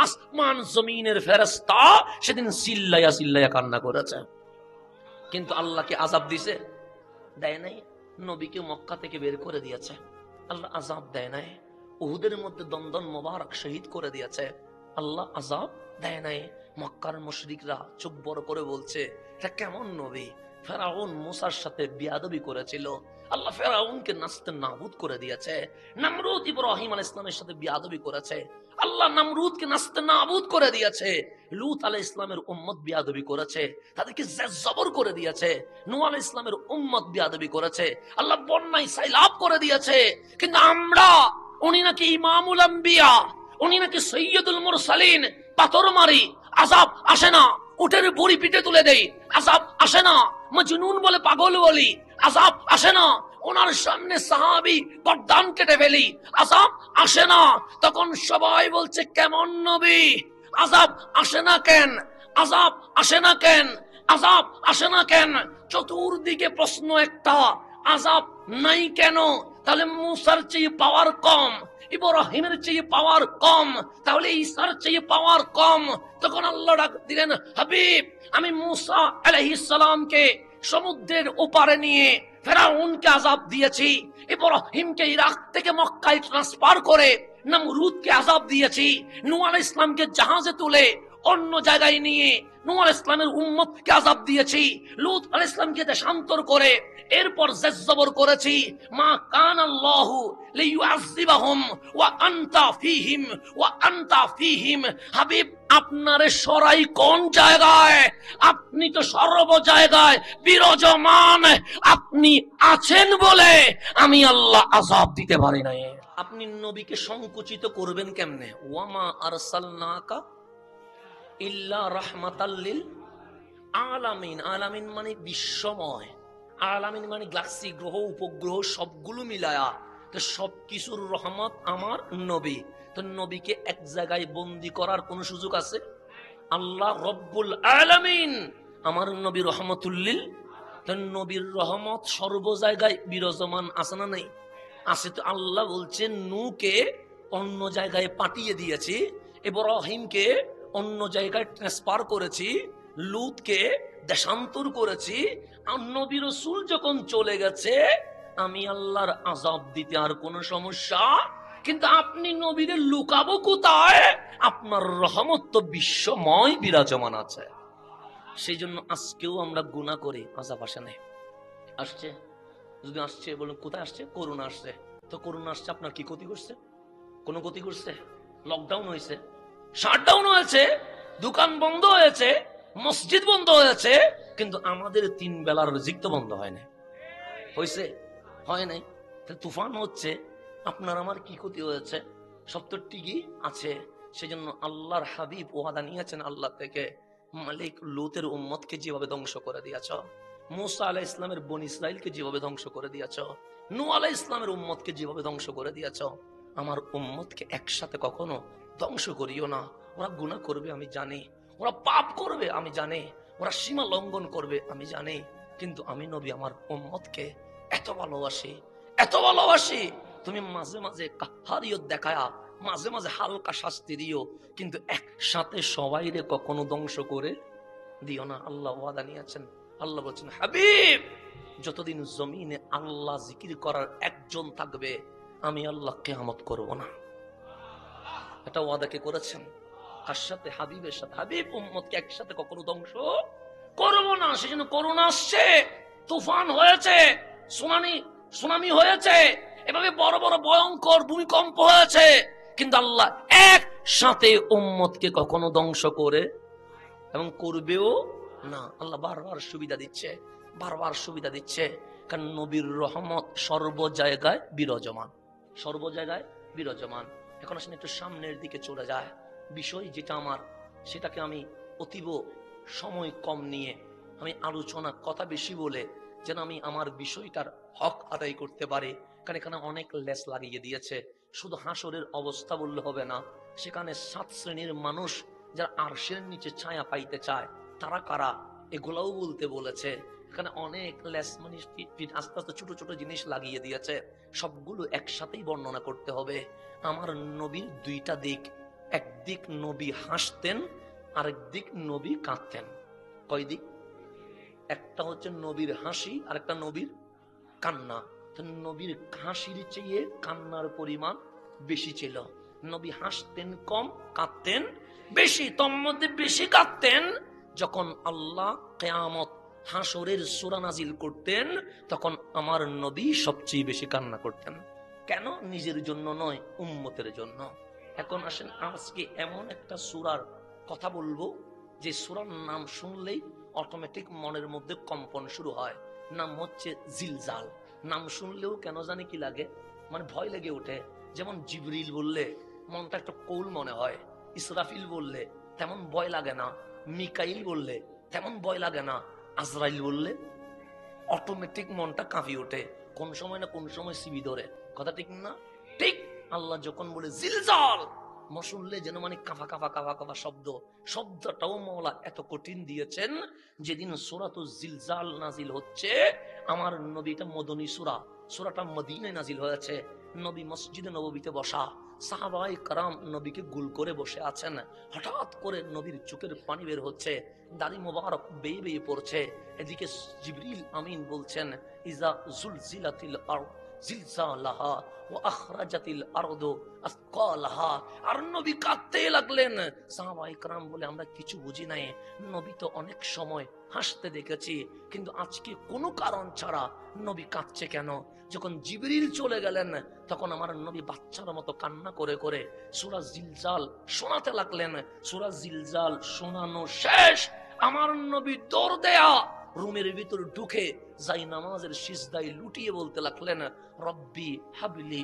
আসমান জমিনের ফেরেশতা সেদিন চিল্লাইয়া চিল্লাইয়া কান্না করেছে। কিন্তু আল্লাহকে আযাব দিছে? দেয় নাই। নবীকে মক্কা থেকে বের করে দিয়েছে, আল্লাহ আযাব দেয় নাই। উহুদের মধ্যে দন্দন মোবারক শহীদ করে দিয়েছে, আল্লাহ আযাব দেয় নাই। মক্কার মুশরিকরা চোখ বড় করে বলছে, এটা কেমন নবী? ফেরাউন মূসার সাথে বিয়াদবি করেছিল, আল্লাহ ফেরাউনকে নাস্তে নাবুদ করে দিয়েছে। নমরুদ ইব্রাহিম আলাইহিস সালামের সাথে বিয়াদবি করেছে, আল্লাহ নমরুদকে নাস্তে নাবুদ করে দিয়েছে। লূত আলাইহিস সালামের উম্মত বিয়াদবি করেছে, তাদেরকে জবর করে দিয়েছে। নূহ আলাইহিস সালামের উম্মত বিয়াদবি করেছে, আল্লাহ বন্যায় সাইলাব করে দিয়েছে। কিন্তু আমরা, উনি নাকি ইমামুল আম্বিয়া, উনি নাকি সৈয়দুল মুরসালিন, পাথর মারি আযাব আসে না, উটের বুড়ি পিঠে তুলে দেই আযাব আসে না, মজনুন বলে পাগল বলি আযাব আসে না, ওনার সামনে সাহাবী গর্দান কেটে ফেলি আযাব আসে না। তখন সবাই বলছে, কেমন নবী? আযাব আসে না কেন? আযাব আসে না কেন? আযাব আসে না কেন? চতুর্দিকে প্রশ্ন একটা, আযাব নাই কেন? তাহলে মূসার চেয়ে পাওয়ার কম, ইব্রাহিমের চেয়ে পাওয়ার কম, তাহলে ঈসার চেয়ে পাওয়ার কম। তখন আল্লাহ ডাক দিলেন, হাবিব, আমি মূসা আলাইহিস সালামকে সমুদ্রের ওপারে নিয়ে ফেরাউনকে আযাব দিয়েছি, ইব্রাহিমকে ইরাক থেকে মক্কায় ট্রান্সফার করে নমরুদকে আযাব দিয়েছি, নূহ আলাইহিস সালামকে জাহাজে তুলে অন্য জায়গায় নিয়ে নূহ আলাইহিস সালামের উম্মতকে আযাব দিয়েছি, লূত আলাইহিস সালামকে দেশান্তর করে এরপর জবর করেছি। মা কানাল্লাহু লিয়ুআযিবাহুম ওয়া আনতা ফীহিম ওয়া আনতা ফীহিম। হাবিব, আপনারে সরাই কোন জায়গায়? আপনি তো সর্ব জায়গায় বিরাজমান, আপনি আছেন বলে আমি আল্লাহ আযাব দিতে পারি না। আপনি নবীকে সংকুচিত করবেন কেমনে? ওয়ামা আরসালনাকা ইল্লা রাহমাতাল লিল আলামিন। আলামিন মানে বিশ্বময়, আলামিন মানে গ্যালাক্সি, গ্রহ উপগ্রহ সবগুলো মিলায়া, তো সবকিছুর রহমত আমার নবী। তো নবীকে এক জায়গায় বন্দি করার কোন সুযোগ আছে? আল্লাহ রব্বুল আলামিন, আমার নবী রহমতুল্লিল। তো নবীর রহমত সর্ব জায়গায় বিরাজমান আছে না নাই? আছে। তো আল্লাহ বলছেন, নূহকে অন্য জায়গায় পাঠিয়ে দিয়েছি, ইব্রাহিমকে অন্য জায়গায় ট্রান্সফার করেছি, লূতকে দেশান্তর করেছি। আর নবী রাসূল যখন চলে গেছে, আমি আল্লাহর আযাব দিতে আর কোনো সমস্যা। কিন্তু আপনি নবীরে লুকাবো কোথায়? আপনার রহমত তো বিশ্বময় বিরাজমান আছে। সেই জন্য আজকেও আমরা গুনাহ করি, আযাব আসে না। আসছে? যদি আসছে বলুন কোথায় আসছে? করোনা আসছে। তো করোনা আসছে, আপনার কি ক্ষতি করছে? কোনো ক্ষতি করছে? লকডাউন হয়েছে, শাটডাউন হয়েছে, দোকান বন্ধ হয়েছে, মসজিদ বন্ধ হয়েছে, কিন্তু আমাদের 3 বেলার রিজিক তো বন্ধ হয় না। হয়েছে? হয় নাই। তুফান হচ্ছে, আপনার আমার কি ক্ষতি হয়েছে? সব তো ঠিকই আছে। সেজন্য আল্লাহর হাবিব ওয়াদা নিয়েছেন আল্লাহ থেকে, মালিক লূতের উম্মতকে যেভাবে ধ্বংস করে দিয়েছ, মূসা আলাইহিস সালামের বনি ইসরাইলকে যেভাবে ধ্বংস করে দিয়েছ, নূহ আলাইহিস সালামের উম্মতকে যেভাবে ধ্বংস করে দিয়েছ, আমার উম্মতকে একসাথে কখনো ধ্বংস করিও না। ওরা গুনাহ করবে আমি জানি, ওরা পাপ করবে আমি জানি, ওরা সীমা লঙ্ঘন করবে আমি জানি, কিন্তু আমি নবী আমার উম্মতকে এত ভালোবাসি, এত ভালোবাসি। তুমি মাঝে মাঝে কাহারিয়ত দেখায়া, মাঝে মাঝে হালকা শাস্তি দিও, কিন্তু একসাথে সবাইরে কখনো ধ্বংস করে দিও না। আল্লাহ ওয়াদা নিয়েছেন। আল্লাহ বলছেন, হাবিব, যতদিন জমিনে আল্লাহ জিকির করার একজন থাকবে, আমি আল্লাহ কিয়ামত করব না। এটা ওয়াদা কে করেছেন? কার সাথে? হাবিবের সাথে। হাবিব উম্মতকে একসাথে কখনো ধ্বংস করবো না। সেজন্য করোনা আসছে, তুফান হয়েছে, সুনামি হয়েছে, এভাবে বড় বড় ভয়ঙ্কর ভূমিকম্প হয়েছে, কিন্তু আল্লাহ একসাথে উম্মতকে কখনো ধ্বংস করে এবং করবেও না। আল্লাহ বারবার সুবিধা দিচ্ছে, বারবার সুবিধা দিচ্ছে, কারণ নবীর রহমত সর্ব জায়গায় বিরাজমান, সর্ব জায়গায় বিরাজমান। এখন আসলে একটু সামনের দিকে চলে যায় বিষয় যেটা আমার, সেটাকে আমি অতীব সময় কম নিয়ে আমি আলোচনা কথা বেশি বলে যেন আমি আমার বিষয়টার হক আদায় করতে পারি। কারণ এখানে অনেক লেস লাগিয়ে দিয়েছে। শুধু হাসরের অবস্থা বললে হবে না, সেখানে 7 শ্রেণীর মানুষ যারা আরশের নিচে ছায়া পাইতে চায় তারা কারা, এগুলাও বলতে বলেছে। এখানে অনেক লেস মানে আস্তে আস্তে ছোট ছোট জিনিস লাগিয়ে দিয়েছে, সবগুলো একসাথেই বর্ণনা করতে হবে। আমার নবীর 2টা দিক, একদিক নবী হাসতেন, আরেক দিক নবী কাঁদতেন। কয় দিক? একটা হচ্ছে নবীর হাসি, আর একটা নবীর কান্না। নবীর হাসির চেয়ে কান্নার পরিমাণ বেশি ছিল। নবী হাসতেন কম, কাঁদতেন বেশি। তোর মধ্যে বেশি কাঁদতেন যখন আল্লাহ কিয়ামত হাসরের সূরা নাজিল করতেন, তখন আমার নবী সবচেয়ে বেশি কান্না করতেন। কেন? নিজের জন্য নয়, উম্মতের জন্য। এখন আসেন, আজকে এমন একটা সূরার কথা বলবো যে সূরার নাম শুনলেই অটোমেটিক মনের মধ্যে কম্পন শুরু হয়। নাম হচ্ছে জিলজাল। নাম শুনলেও কেন জানি কি লাগে, মানে ভয় লেগে ওঠে। যেমন জিবরিল বললে মনটা একটা কৌল মনে হয়, ইসরাফিল বললে তেমন ভয় লাগে না, মিকাইল বললে তেমন ভয় লাগে না, আজরাইল বললে অটোমেটিক মনটা কাঁপি ওঠে। কোন সময় না কোন সময় সিবি ধরে। কথা ঠিক না? ঠিক আল্লাহ যখন বলে জিলজাল, শুনলে যেন মানে কাঁপা কাঁপা কাঁপা কাঁপা শব্দ। শব্দটাও মওলা এত কঠিন দিয়েছেন। যেদিন সূরাতুল জিলজাল নাজিল হচ্ছে, আমার নবীটা মদনী সূরা, সূরাটা মদিনায় নাজিল হয়েছে। নবী মসজিদে নববীতে বসা, সাহাবায়ে কেরাম নবীকে গোল করে বসে আছেন। হঠাৎ করে নবীর চোখের পানি বের হচ্ছে, দাড়ি মোবারক বেয়ে বেয়ে পড়ছে। এদিকে জিবরিল আমিন বলছেন, ইজা জুলজিলাতিল আরদ জিলজালাহা ওয়া আখরাজাতিল আরদু আসকালাহা। আর নবী কাঁদতে লাগলেন। সাহাবায়ে কেরাম বলে, আমরা কিছু বুঝি নাই, নবী তো অনেক সময় হাসতে দেখেছি, কিন্তু আজকে কোনো কারণ ছাড়া নবী কাঁদছে কেন? যখন জিবরিল চলে গেলেন, তখন আমার নবী বাচ্চার মতো কান্না করে করে সূরা জিলজাল শোনাতে লাগলেন। সূরা জিলজাল শোনানো শেষ, আমার নবী দৌড় দেয়া রুমের ভিতর ঢুকে যাই নামাজের সিজদায় লুটিয়ে বলতে লাগলেন, রব্বি হাবলি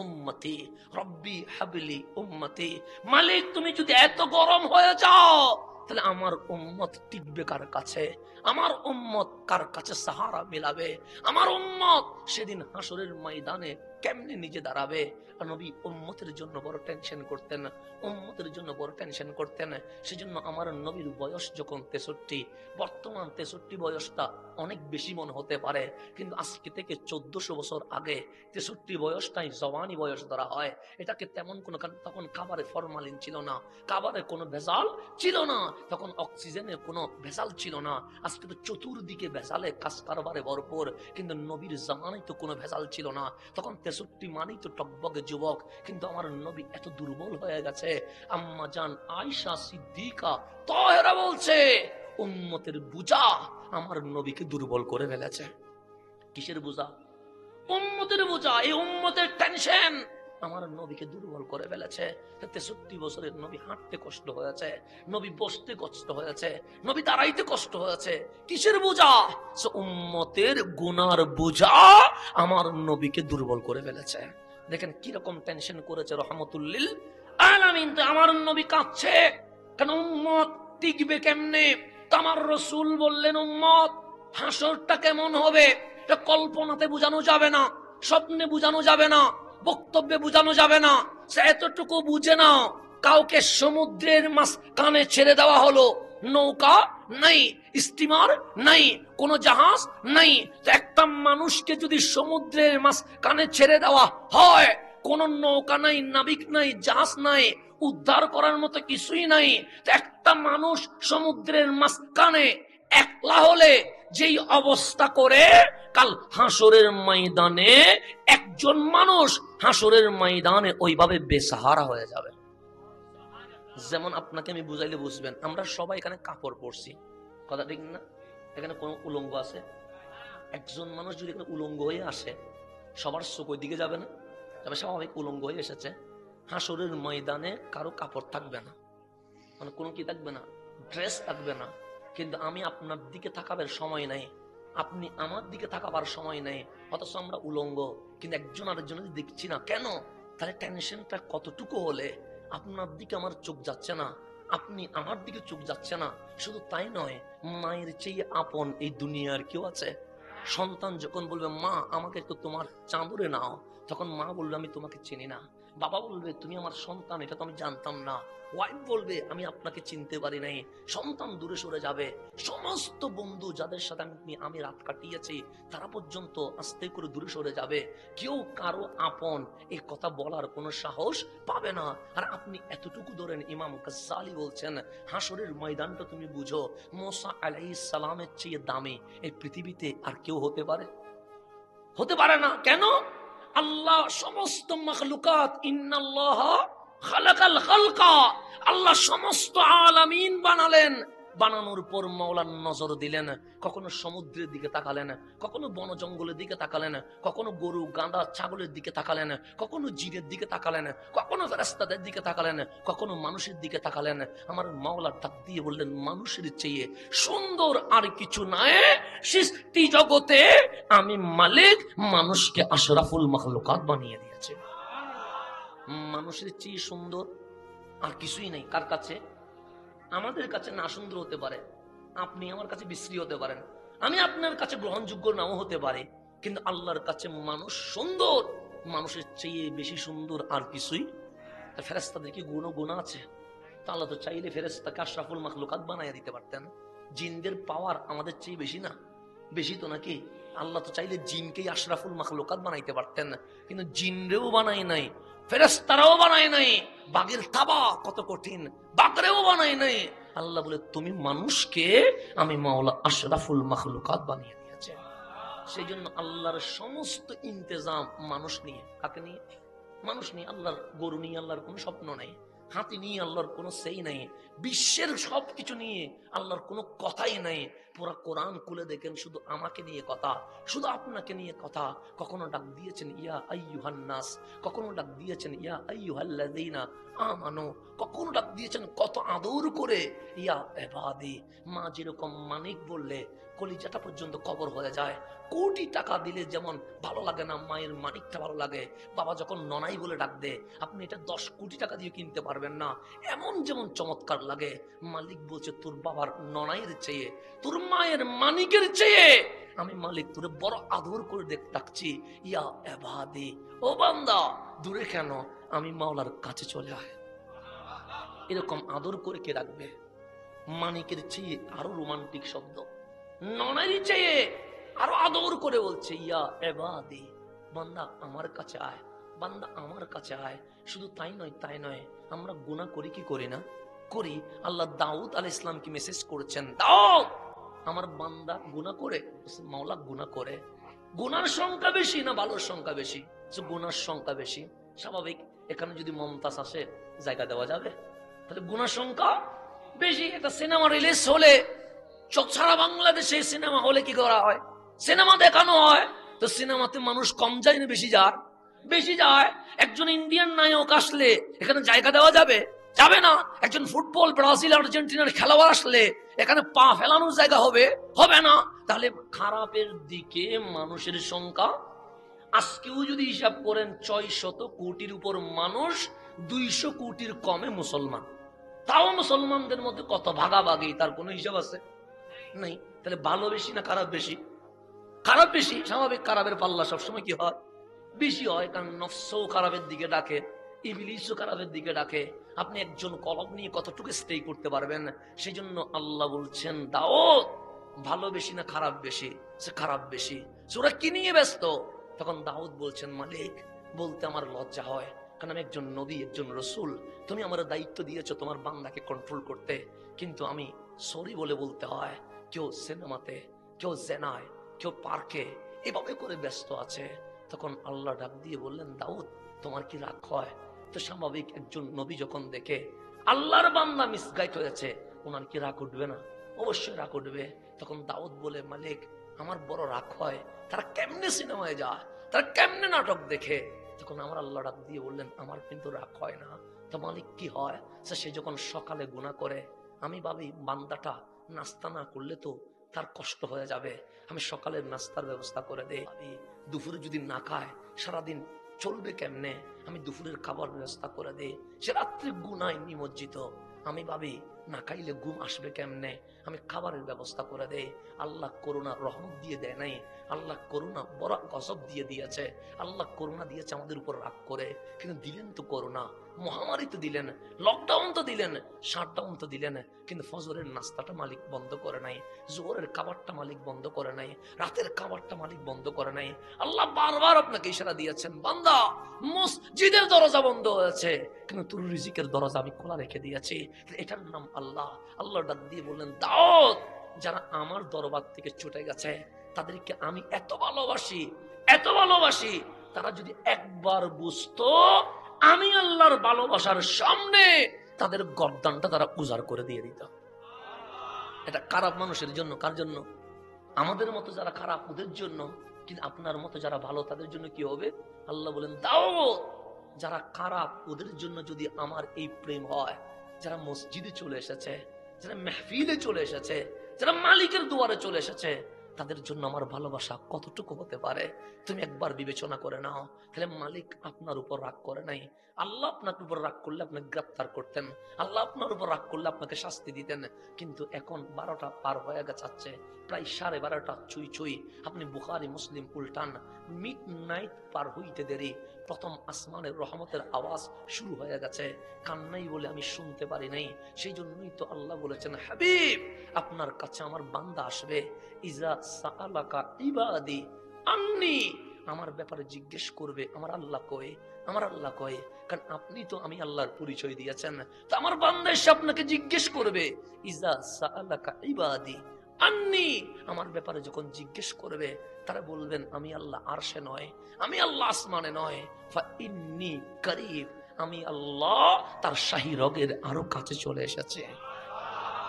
উম্মতি, রব্বি হাবলি উম্মতি। মালিক, তুমি যদি এত গরম হয়ে যাও, তাহলে আমার উম্মত টিকবে কার কাছে? আমার উম্মত কার কাছে সাহারা মিলাবে? আমার উম্মত সেদিন হাসরের ময়দানে কেমনে নিজে দাঁড়াবে? নবী উম্মতের জন্য বড় টেনশন করতেন, উম্মতের জন্য বড় টেনশন করতেন। সেজন্য আমার নবীর বয়স যখন 63, বর্তমান 63 বয়সটা অনেক বেশি মনে হতে পারে, কিন্তু আজকে থেকে 1400 বছর আগে 63 বয়সটাই জওয়ানি বয়স ধরা হয়। এটাকে তেমন কোনো, তখন খাবারে ফরমালিন ছিল না, খাবারে কোনো ভেজাল ছিল না, তখন অক্সিজেনের কোনো ভেজাল ছিল না। আজকে তো চতুর্দিকে ভেজালে কাজ কারবারে ভরপুর, কিন্তু নবীর জামানায় তো কোনো ভেজাল ছিল না। তখন 63 মানেই তো টকবগে যুবক, কিন্তু আমার নবী এত দুর্বল হয়ে গেছে। আম্মা জান আয়েশা সিদ্দিকা তাহেরা বলছে, উম্মতের বোঝা আমার নবীকে দুর্বল করে ফেলেছে। কিসের বোঝা? উম্মতের বোঝা। এই উম্মতের টেনশন আমার নবীকে দুর্বল করে ফেলেছে। 63 বছরের নবী হাঁটতে কষ্ট হয়েছে, নবী বসতে কষ্ট হয়েছে, নবী দাঁড়াইতে কষ্ট হয়েছে। কিসের বোঝা? উম্মতের গুনার বোঝা আমার নবীকে দুর্বল করে ফেলেছে। দেখেন কিরকম টেনশন করেছে রহমতুল্লিল আলামিন। তো আমার নবী কাঁদছে, কারণ উম্মত টিকবে কেমনে? তো আমার রসুল বললেন, উম্মত হাসরটা কেমন হবে এটা কল্পনাতে বোঝানো যাবে না, স্বপ্নে বোঝানো যাবে না, বক্তব্যে বোঝানো যাবে না। সে এতটুকু বুঝে না, কাউকে সমুদ্রের মাঝখানে ছেড়ে দেওয়া হলো, নৌকা নাই, স্টিমার নাই, কোন জাহাজ নাই। একটা মানুষকে যদি সমুদ্রের মাঝখানে ছেড়ে দেওয়া হয়, কোন নৌকা নাই, নাবিক নাই, জাহাজ নাই, উদ্ধার করার মতো কিছুই নাই, একটা মানুষ সমুদ্রের মাঝখানে একলা হলে যেই অবস্থা করে, কাল হাসরের ময়দানে একজন মানুষ হাসরের ময়দানে ওইভাবে বেসাহারা হয়ে যাবে। যেমন আপনাকে আমি বুঝাইলে বুঝবেন, আমরা সবাই এখানে কাপড় পরছি, কথা ঠিক না? এখানে কোনো উলঙ্গ আছে? একজন মানুষ যদি এখানে উলঙ্গ হয়ে আসে, সবার চোখ ওই দিকে যাবে না? তবে স্বাভাবিক উলঙ্গ হয়ে এসেছে। হাসরের ময়দানে কারো কাপড় থাকবে না, মানে কোনো কি থাকবে না, ড্রেস থাকবে না। কিন্তু আমি আপনার দিকে তাকাবার সময় নাই, আপনি আমার দিকে তাকাবার সময় নাই, অথচ আমরা উলঙ্গ, কিন্তু একজন আরেকজনের দেখছি না কেন? তাহলে টেনশনটা কতটুকু হলে আপনার দিকে আমার চোখ যাচ্ছে না, আপনি আমার দিকে চোখ যাচ্ছে না। শুধু তাই নয়, মায়ের চেয়ে আপন এই দুনিয়ার কেউ আছে? সন্তান যখন বলবে মা আমাকে একটু তোমার চাঁদরে নাও, তখন মা বলবে আমি তোমাকে চিনি না। বাবা বলবে তুমি আমার সন্তান, এটা তো আমি জানতাম না। ওয়াইফ বলবে আমি আপনাকে চিনতে পারি নাই। সন্তান দূরে সরে যাবে। সমস্ত বন্ধু যাদের সাথে আমি রাত কাটিয়েছি তারা পর্যন্ত আস্তে করে দূরে সরে যাবে। কেউ কারো আপন এই কথা বলার কোনো সাহস পাবে না। আর আপনি এতটুকু ধরেন, ইমাম গাজ্জালি বলছেন হাসরের ময়দানটা তুমি বুঝো, মুসা আলাইহিস সালামের চেয়ে দামি এই পৃথিবীতে আর কেউ হতে পারে? হতে পারে না। কেন? আল্লাহ সমস্ত মাখলুকাত, ইন্নাল্লাহ খালাকাল খালকা, আল্লাহ সমস্ত আলামিন বানালেন। বানানোর পর মাওলার নজর দিলেন, কখনো সমুদ্রের দিকে তাকালেন, কখনো বন জঙ্গলের দিকে তাকালেন, কখনো গরু গাঁদা ছাগলের দিকে তাকালেন, কখনো জিনের দিকে তাকালেন, কখনো ফেরেশতাদের দিকে তাকালেন, কখনো মানুষের দিকে তাকালেন। আমার মাওলা ডাক দিয়ে বললেন মানুষের চেয়ে সুন্দর আর কিছু নাই সৃষ্টি জগতে। আমি মালিক মানুষকে আশরাফুল মাখলুকাত বানিয়ে দিয়েছে। মানুষের চেয়ে সুন্দর আর কিছুই নেই। কার কাছে? আমাদের কাছে না সুন্দর হতে পারে, আপনি আমার কাছে বিশ্রী হতে পারেন, আমি আপনার কাছে গ্রহণযোগ্য নাও হতে পারে, কিন্তু আল্লাহর কাছে মানুষ সুন্দর। মানুষের চেয়ে বেশি সুন্দর আর কিছুই। ফেরেশতাদের কি গুণ আছে? তা আল্লাহ তো চাইলে ফেরেশতাকে আশরাফুল মাখলুকাত বানাইয়া দিতে পারতেন। জিনদের পাওয়ার আমাদের চেয়ে বেশি না? বেশি তো নাকি? আল্লাহ তো চাইলে জিনকেই আশরাফুল মাখলুকাত বানাইতে পারতেন, কিন্তু জিনরেও বানাই নাই, ফেরেশতারাও বানাই নাই। বাঘের থাবা কত কঠিন, বাঘরেও বানাই নাই। আল্লাহ বলে তুমি মানুষকে আমি মাওলা আশরাফুল মাখলুকাত বানিয়ে দিয়েছে। সেই জন্য আল্লাহর সমস্ত ইন্তেজাম মানুষ নিয়ে। কাকে নিয়ে? মানুষ নিয়ে। আল্লাহর গরু নিয়ে আল্লাহর কোনো স্বপ্ন নাই, হাতি নিয়ে আল্লাহর কোনো সেই নাই, বিশ্বের সবকিছু নিয়ে আল্লাহর কোনো কথাই নাই। পুরা কোরআন খুলে দেখেন শুধু আমাকে নিয়ে কথা, শুধু আপনাকে নিয়ে কথা। কখনো ডাক দিয়েছেন ইয়া আইয়ুহান নাস, কখনো ডাক দিয়েছেন ইয়া আইয়ুহাল্লাযীনা আমানু, কখনো ডাক দিয়েছেন কত আদর করে ইয়া ইবাদি। মা যেরকম মানিক বললে কলিজাটা পর্যন্ত কবর হয়ে যায়। কোটি টাকা দিলে যেমন ভালো লাগে না, মায়ের মানিকটা ভালো লাগে। বাবা যখন ননাই বলে ডাক দে, আপনি এটা 10 কোটি টাকা দিয়ে কিনতে পারবেন না, এমন যেমন চমৎকার লাগে। মালিক বলছে তোর বাবার ননাইয়ের চেয়ে, তোর মায়ের মানিকের চেয়ে আমি মালিক তোরে বড় আদর করে ডাকছি ইয়া এবাদি। ও বান্দা দূরে কেন, আমি মাওলার কাছে চলে আয়। এরকম আদর করে কে রাখবে? মানিকের চেয়ে আরো রোমান্টিক শব্দ, ননাইয়ের চেয়ে আরো আদর করে বলছে ইয়া এবাদি, বান্দা আমার কাছে আয়, বান্দা আমার কাছে আয়। শুধু তাই নয়, আমরা গুনাহ করি কি করি না? করি। আল্লাহ দাউদ আলাইহিস ইসলাম কি মেসেজ করেছেন, দাউদ আমার বান্দা গুনাহ করে? মাওলা গুনাহ করে। গুনার সংখ্যা বেশি না ভালোর সংখ্যা বেশি? গুনার সংখ্যা বেশি। স্বাভাবিক, এখানে যদি মমতাজ আসে জায়গা দেওয়া যাবে? তাহলে গুনার সংখ্যা বেশি। একটা সিনেমা রিলিজ হলে সারা বাংলাদেশে সিনেমা হলে কি করা হয়? সিনেমা দেখানো হয়। তো সিনেমাতে মানুষ কম যায় না বেশি যায়? বেশি যায়। একজন ইন্ডিয়ান নায়ক আসলে এখানে জায়গা দেওয়া যাবে? যাবে না। একজন ফুটবল ব্রাজিল আর্জেন্টিনার খেলোয়াড় আসলে এখানে পা ফেলানোর জায়গা হবে? হবে না। তাহলে খারাপের দিকে মানুষের সংখ্যা। আজকেও যদি হিসাব করেন 600 কোটির উপর মানুষ, 200 কোটির কমে মুসলমান। তাও মুসলমানদের মধ্যে কত ভাগাভাগি তার কোনো হিসাব আছে? নাই। তাহলে ভালো বেশি না খারাপ বেশি? খারাপ বেশি। স্বাভাবিক, খারাপের পাল্লা সবসময় কি হয়? বেশি হয়। কারণ নফসও খারাপের দিকে ডাকে, ইবলিসও খারাপের দিকে ডাকে। আপনি একজন কলব নিয়ে কতটুকু স্টে করতে পারবেন? সেই জন্য আল্লাহ বলছেন দাউদ ভালো বেশি না খারাপ বেশি? সে খারাপ বেশি। ওরা কি নিয়ে ব্যস্ত? তখন দাউদ বলছেন মালিক বলতে আমার লজ্জা হয়, কারণ আমি একজন নবী, একজন রসুল। তুমি আমার দায়িত্ব দিয়েছো তোমার বান্দাকে কন্ট্রোল করতে, কিন্তু আমি সরি বলে বলতে হয়। কেউ সিনেমাতে, কেউ জেনায়, কেউ পার্কে এভাবে করে ব্যস্ত আছে। তখন আল্লাহ ডাক দিয়ে বললেন দাউদ তোমার কি রাগ হয়? তো স্বাভাবিক, একজন নবী যখন দেখে আল্লাহর বান্দা মিসগাইড হয়েছে, ওনার কি রাগ উঠবে না? অবশ্যই রাগ উঠবে। তখন দাউদ বলে, মালিক আমার বড় রাগ হয়, তারা কেমনে সিনেমায় যায়, তারা কেমনে নাটক দেখে। তখন আমার আল্লাহ ডাক দিয়ে বললেন, আমার কিন্তু রাগ হয় না। তো মালিক কি হয়? সে যখন সকালে গুনাহ করে, আমি ভাবি বান্দাটা নাস্তা না করলে তো তার কষ্ট হয়ে যাবে, আমি সকালের নাস্তার ব্যবস্থা করে দেই। দুপুরে যদি না খায় সারাদিন চলবে কেমনে, আমি দুপুরের খাবার ব্যবস্থা করে দেই। সে রাত্রে গুনায় নিমজ্জিত, আমি ভাবি না খাইলে ঘুম আসবে কেমনে, আমি খাবারের ব্যবস্থা করে দেই। আল্লাহ করুণা রহমত দিয়ে দেয় নাই, আল্লাহ করুণা বড় গজব দিয়ে দিয়েছে। আল্লাহ করুণা দিয়েছে আমাদের উপর রাগ করে, কিন্তু দিলেন তো করুণা। মহামারী তো দিলেন, লকডাউন তো দিলেন, শাটডাউন তো দিলেন, কিন্তু ফজরের নাস্তাটা মালিক বন্ধ করে নাই, জোহরের খাবারটা মালিক বন্ধ করে নাই, রাতের খাবারটা মালিক বন্ধ করে নাই। আল্লাহ বারবার আপনাকে ইশারা দিয়েছেন, বান্দা মসজিদের দরজা বন্ধ হয়েছে, কিন্তু তোর রিজিকের দরজা আমি খোলা রেখে দিয়েছি। এটার নাম আল্লাহ। আল্লাহ ডাক দিয়ে বললেন, দাউদ যারা আমার দরবার থেকে ছুটে গেছে তাদেরকে আমি এত ভালোবাসি, এত ভালোবাসি, তারা যদি একবার বুঝতো আমি আল্লাহর ভালোবাসার সামনে তাদের গর্দানটা তারা উজাড় করে দিয়ে দিত। এটা খারাপ মানুষের জন্য, কার জন্য? আমাদের মতো যারা খারাপ ওদের জন্য। কিন্তু আপনার মতো যারা ভালো তাদের জন্য কি হবে? আল্লাহ বলেন, দাউদ যারা খারাপ ওদের জন্য যদি আমার এই প্রেম হয়, যারা মসজিদে চলে এসেছে, যারা মেহফিলে চলে এসেছে, যারা মালিকের দুয়ারে চলে এসেছে, তাদের জন্য আমার ভালোবাসা কতটুকু হতে পারে তুমি একবার বিবেচনা করে নাও। তাহলে মালিক আপনার উপর রাগ করে নাই। আল্লাহ আপনার উপর রাগ করলে আপনাকে গ্রেফতার করতেন, আল্লাহ আপনার উপর রাগ করলে আপনাকে শাস্তি দিতেন। কিন্তু এখন 12টা পার হয়ে গেছে, প্রায় 12:30 চুই চুই, আপনি বুখারী মুসলিম উল্টান, মিড নাইট পার হইতে দেরি, প্রথম আসমানের রহমতের আওয়াজ শুরু হয়ে গেছে। কান্নাই বলে আমি শুনতে পারি নাই। সেই জন্যই তো আল্লাহ বলেছেন, হাবিব আপনার কাছে আমার বান্দা আসবে, ইজা সাআলাকা ইবাদি আন্নি, আমার ব্যাপারে জিজ্ঞেস করবে আমার আল্লাহ কয়, আমার আল্লাহ কয়। কারণ আপনি তো আমি আল্লাহর পরিচয় দিয়েছেন, তো আমার বান্দা এসে আপনাকে জিজ্ঞেস করবে, ইজা সাআলাকা ইবাদি আন্নি, আমার ব্যাপারে যখন জিজ্ঞেস করবে তারা বলবেন আমি আল্লাহ আরশে নয়, আমি আল্লাহ আসমানে নয়, ফা ইন্নী করিব, আমি আল্লাহ তার শাহী রগের আরো কাছে চলে এসেছে।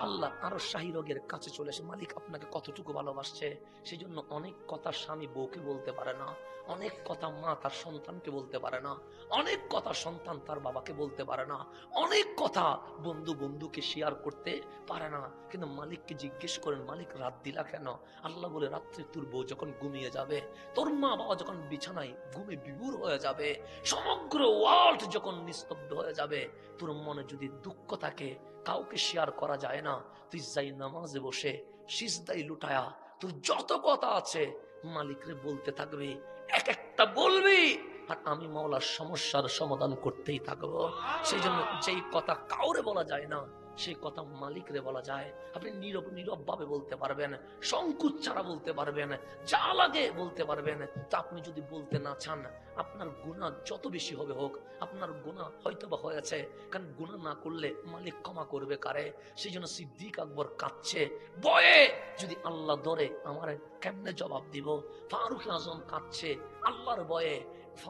আল্লাহ আরো শাহী রগের কাছে চলে এসে মালিক আপনাকে কতটুকু ভালোবাসছে। সেই জন্য অনেক কথা স্বামী বউকে বলতে পারে না, অনেক কথা মা তার সন্তানকে বলতে পারে না, অনেক কথা সন্তান তার বাবাকে বলতে পারে না, অনেক কথা বন্ধু বন্ধুকে শেয়ার করতে পারে না। কিন্তু মালিককে জিজ্ঞেস করেন, মালিক রাত দিলা কেন? আল্লাহ বলে, রাত্রে তোর বউ যখন ঘুমিয়ে যাবে, তোর মা বাবা যখন বিছানায় ঘুমে বিভোর হয়ে যাবে, সমগ্র ওয়ার্ল্ড যখন নিস্তব্ধ হয়ে যাবে, তোর মনে যদি দুঃখ থাকে কাউকে শেয়ার করা যায় না, তুই যাই নামাজে বসে সিজদাই লুটায়া তোর যত কথা আছে মালিকরে বলতে থাকবি, এক একটা বলবি, আর আমি মাওলার সমস্যার সমাধান করতেই থাকবো। সেই জন্য যেই কথা কাউরে বলা যায় না সেই কথা মালিকরে বলা যায়। আপনি নীরব নীরব ভাবে বলতে পারবেন, সংকোচ ছাড়া বলতে পারবেন, যা লাগে বলতে পারবেন। তা আপনি যদি বলতে না চান, আপনার গুনাহ যত বেশি হবে হোক, আপনার গুনাহ হয়তো বা হয়েছে, কারণ গুনাহ না করলে মালিক ক্ষমা করবে কারে? সেই জন্য সিদ্দিক আকবর কাঁদছে বয়ে, যদি আল্লাহ ধরে আমার কেমনে জবাব দিব। ফারুক আজম কাঁদছে আল্লাহর ভয়ে,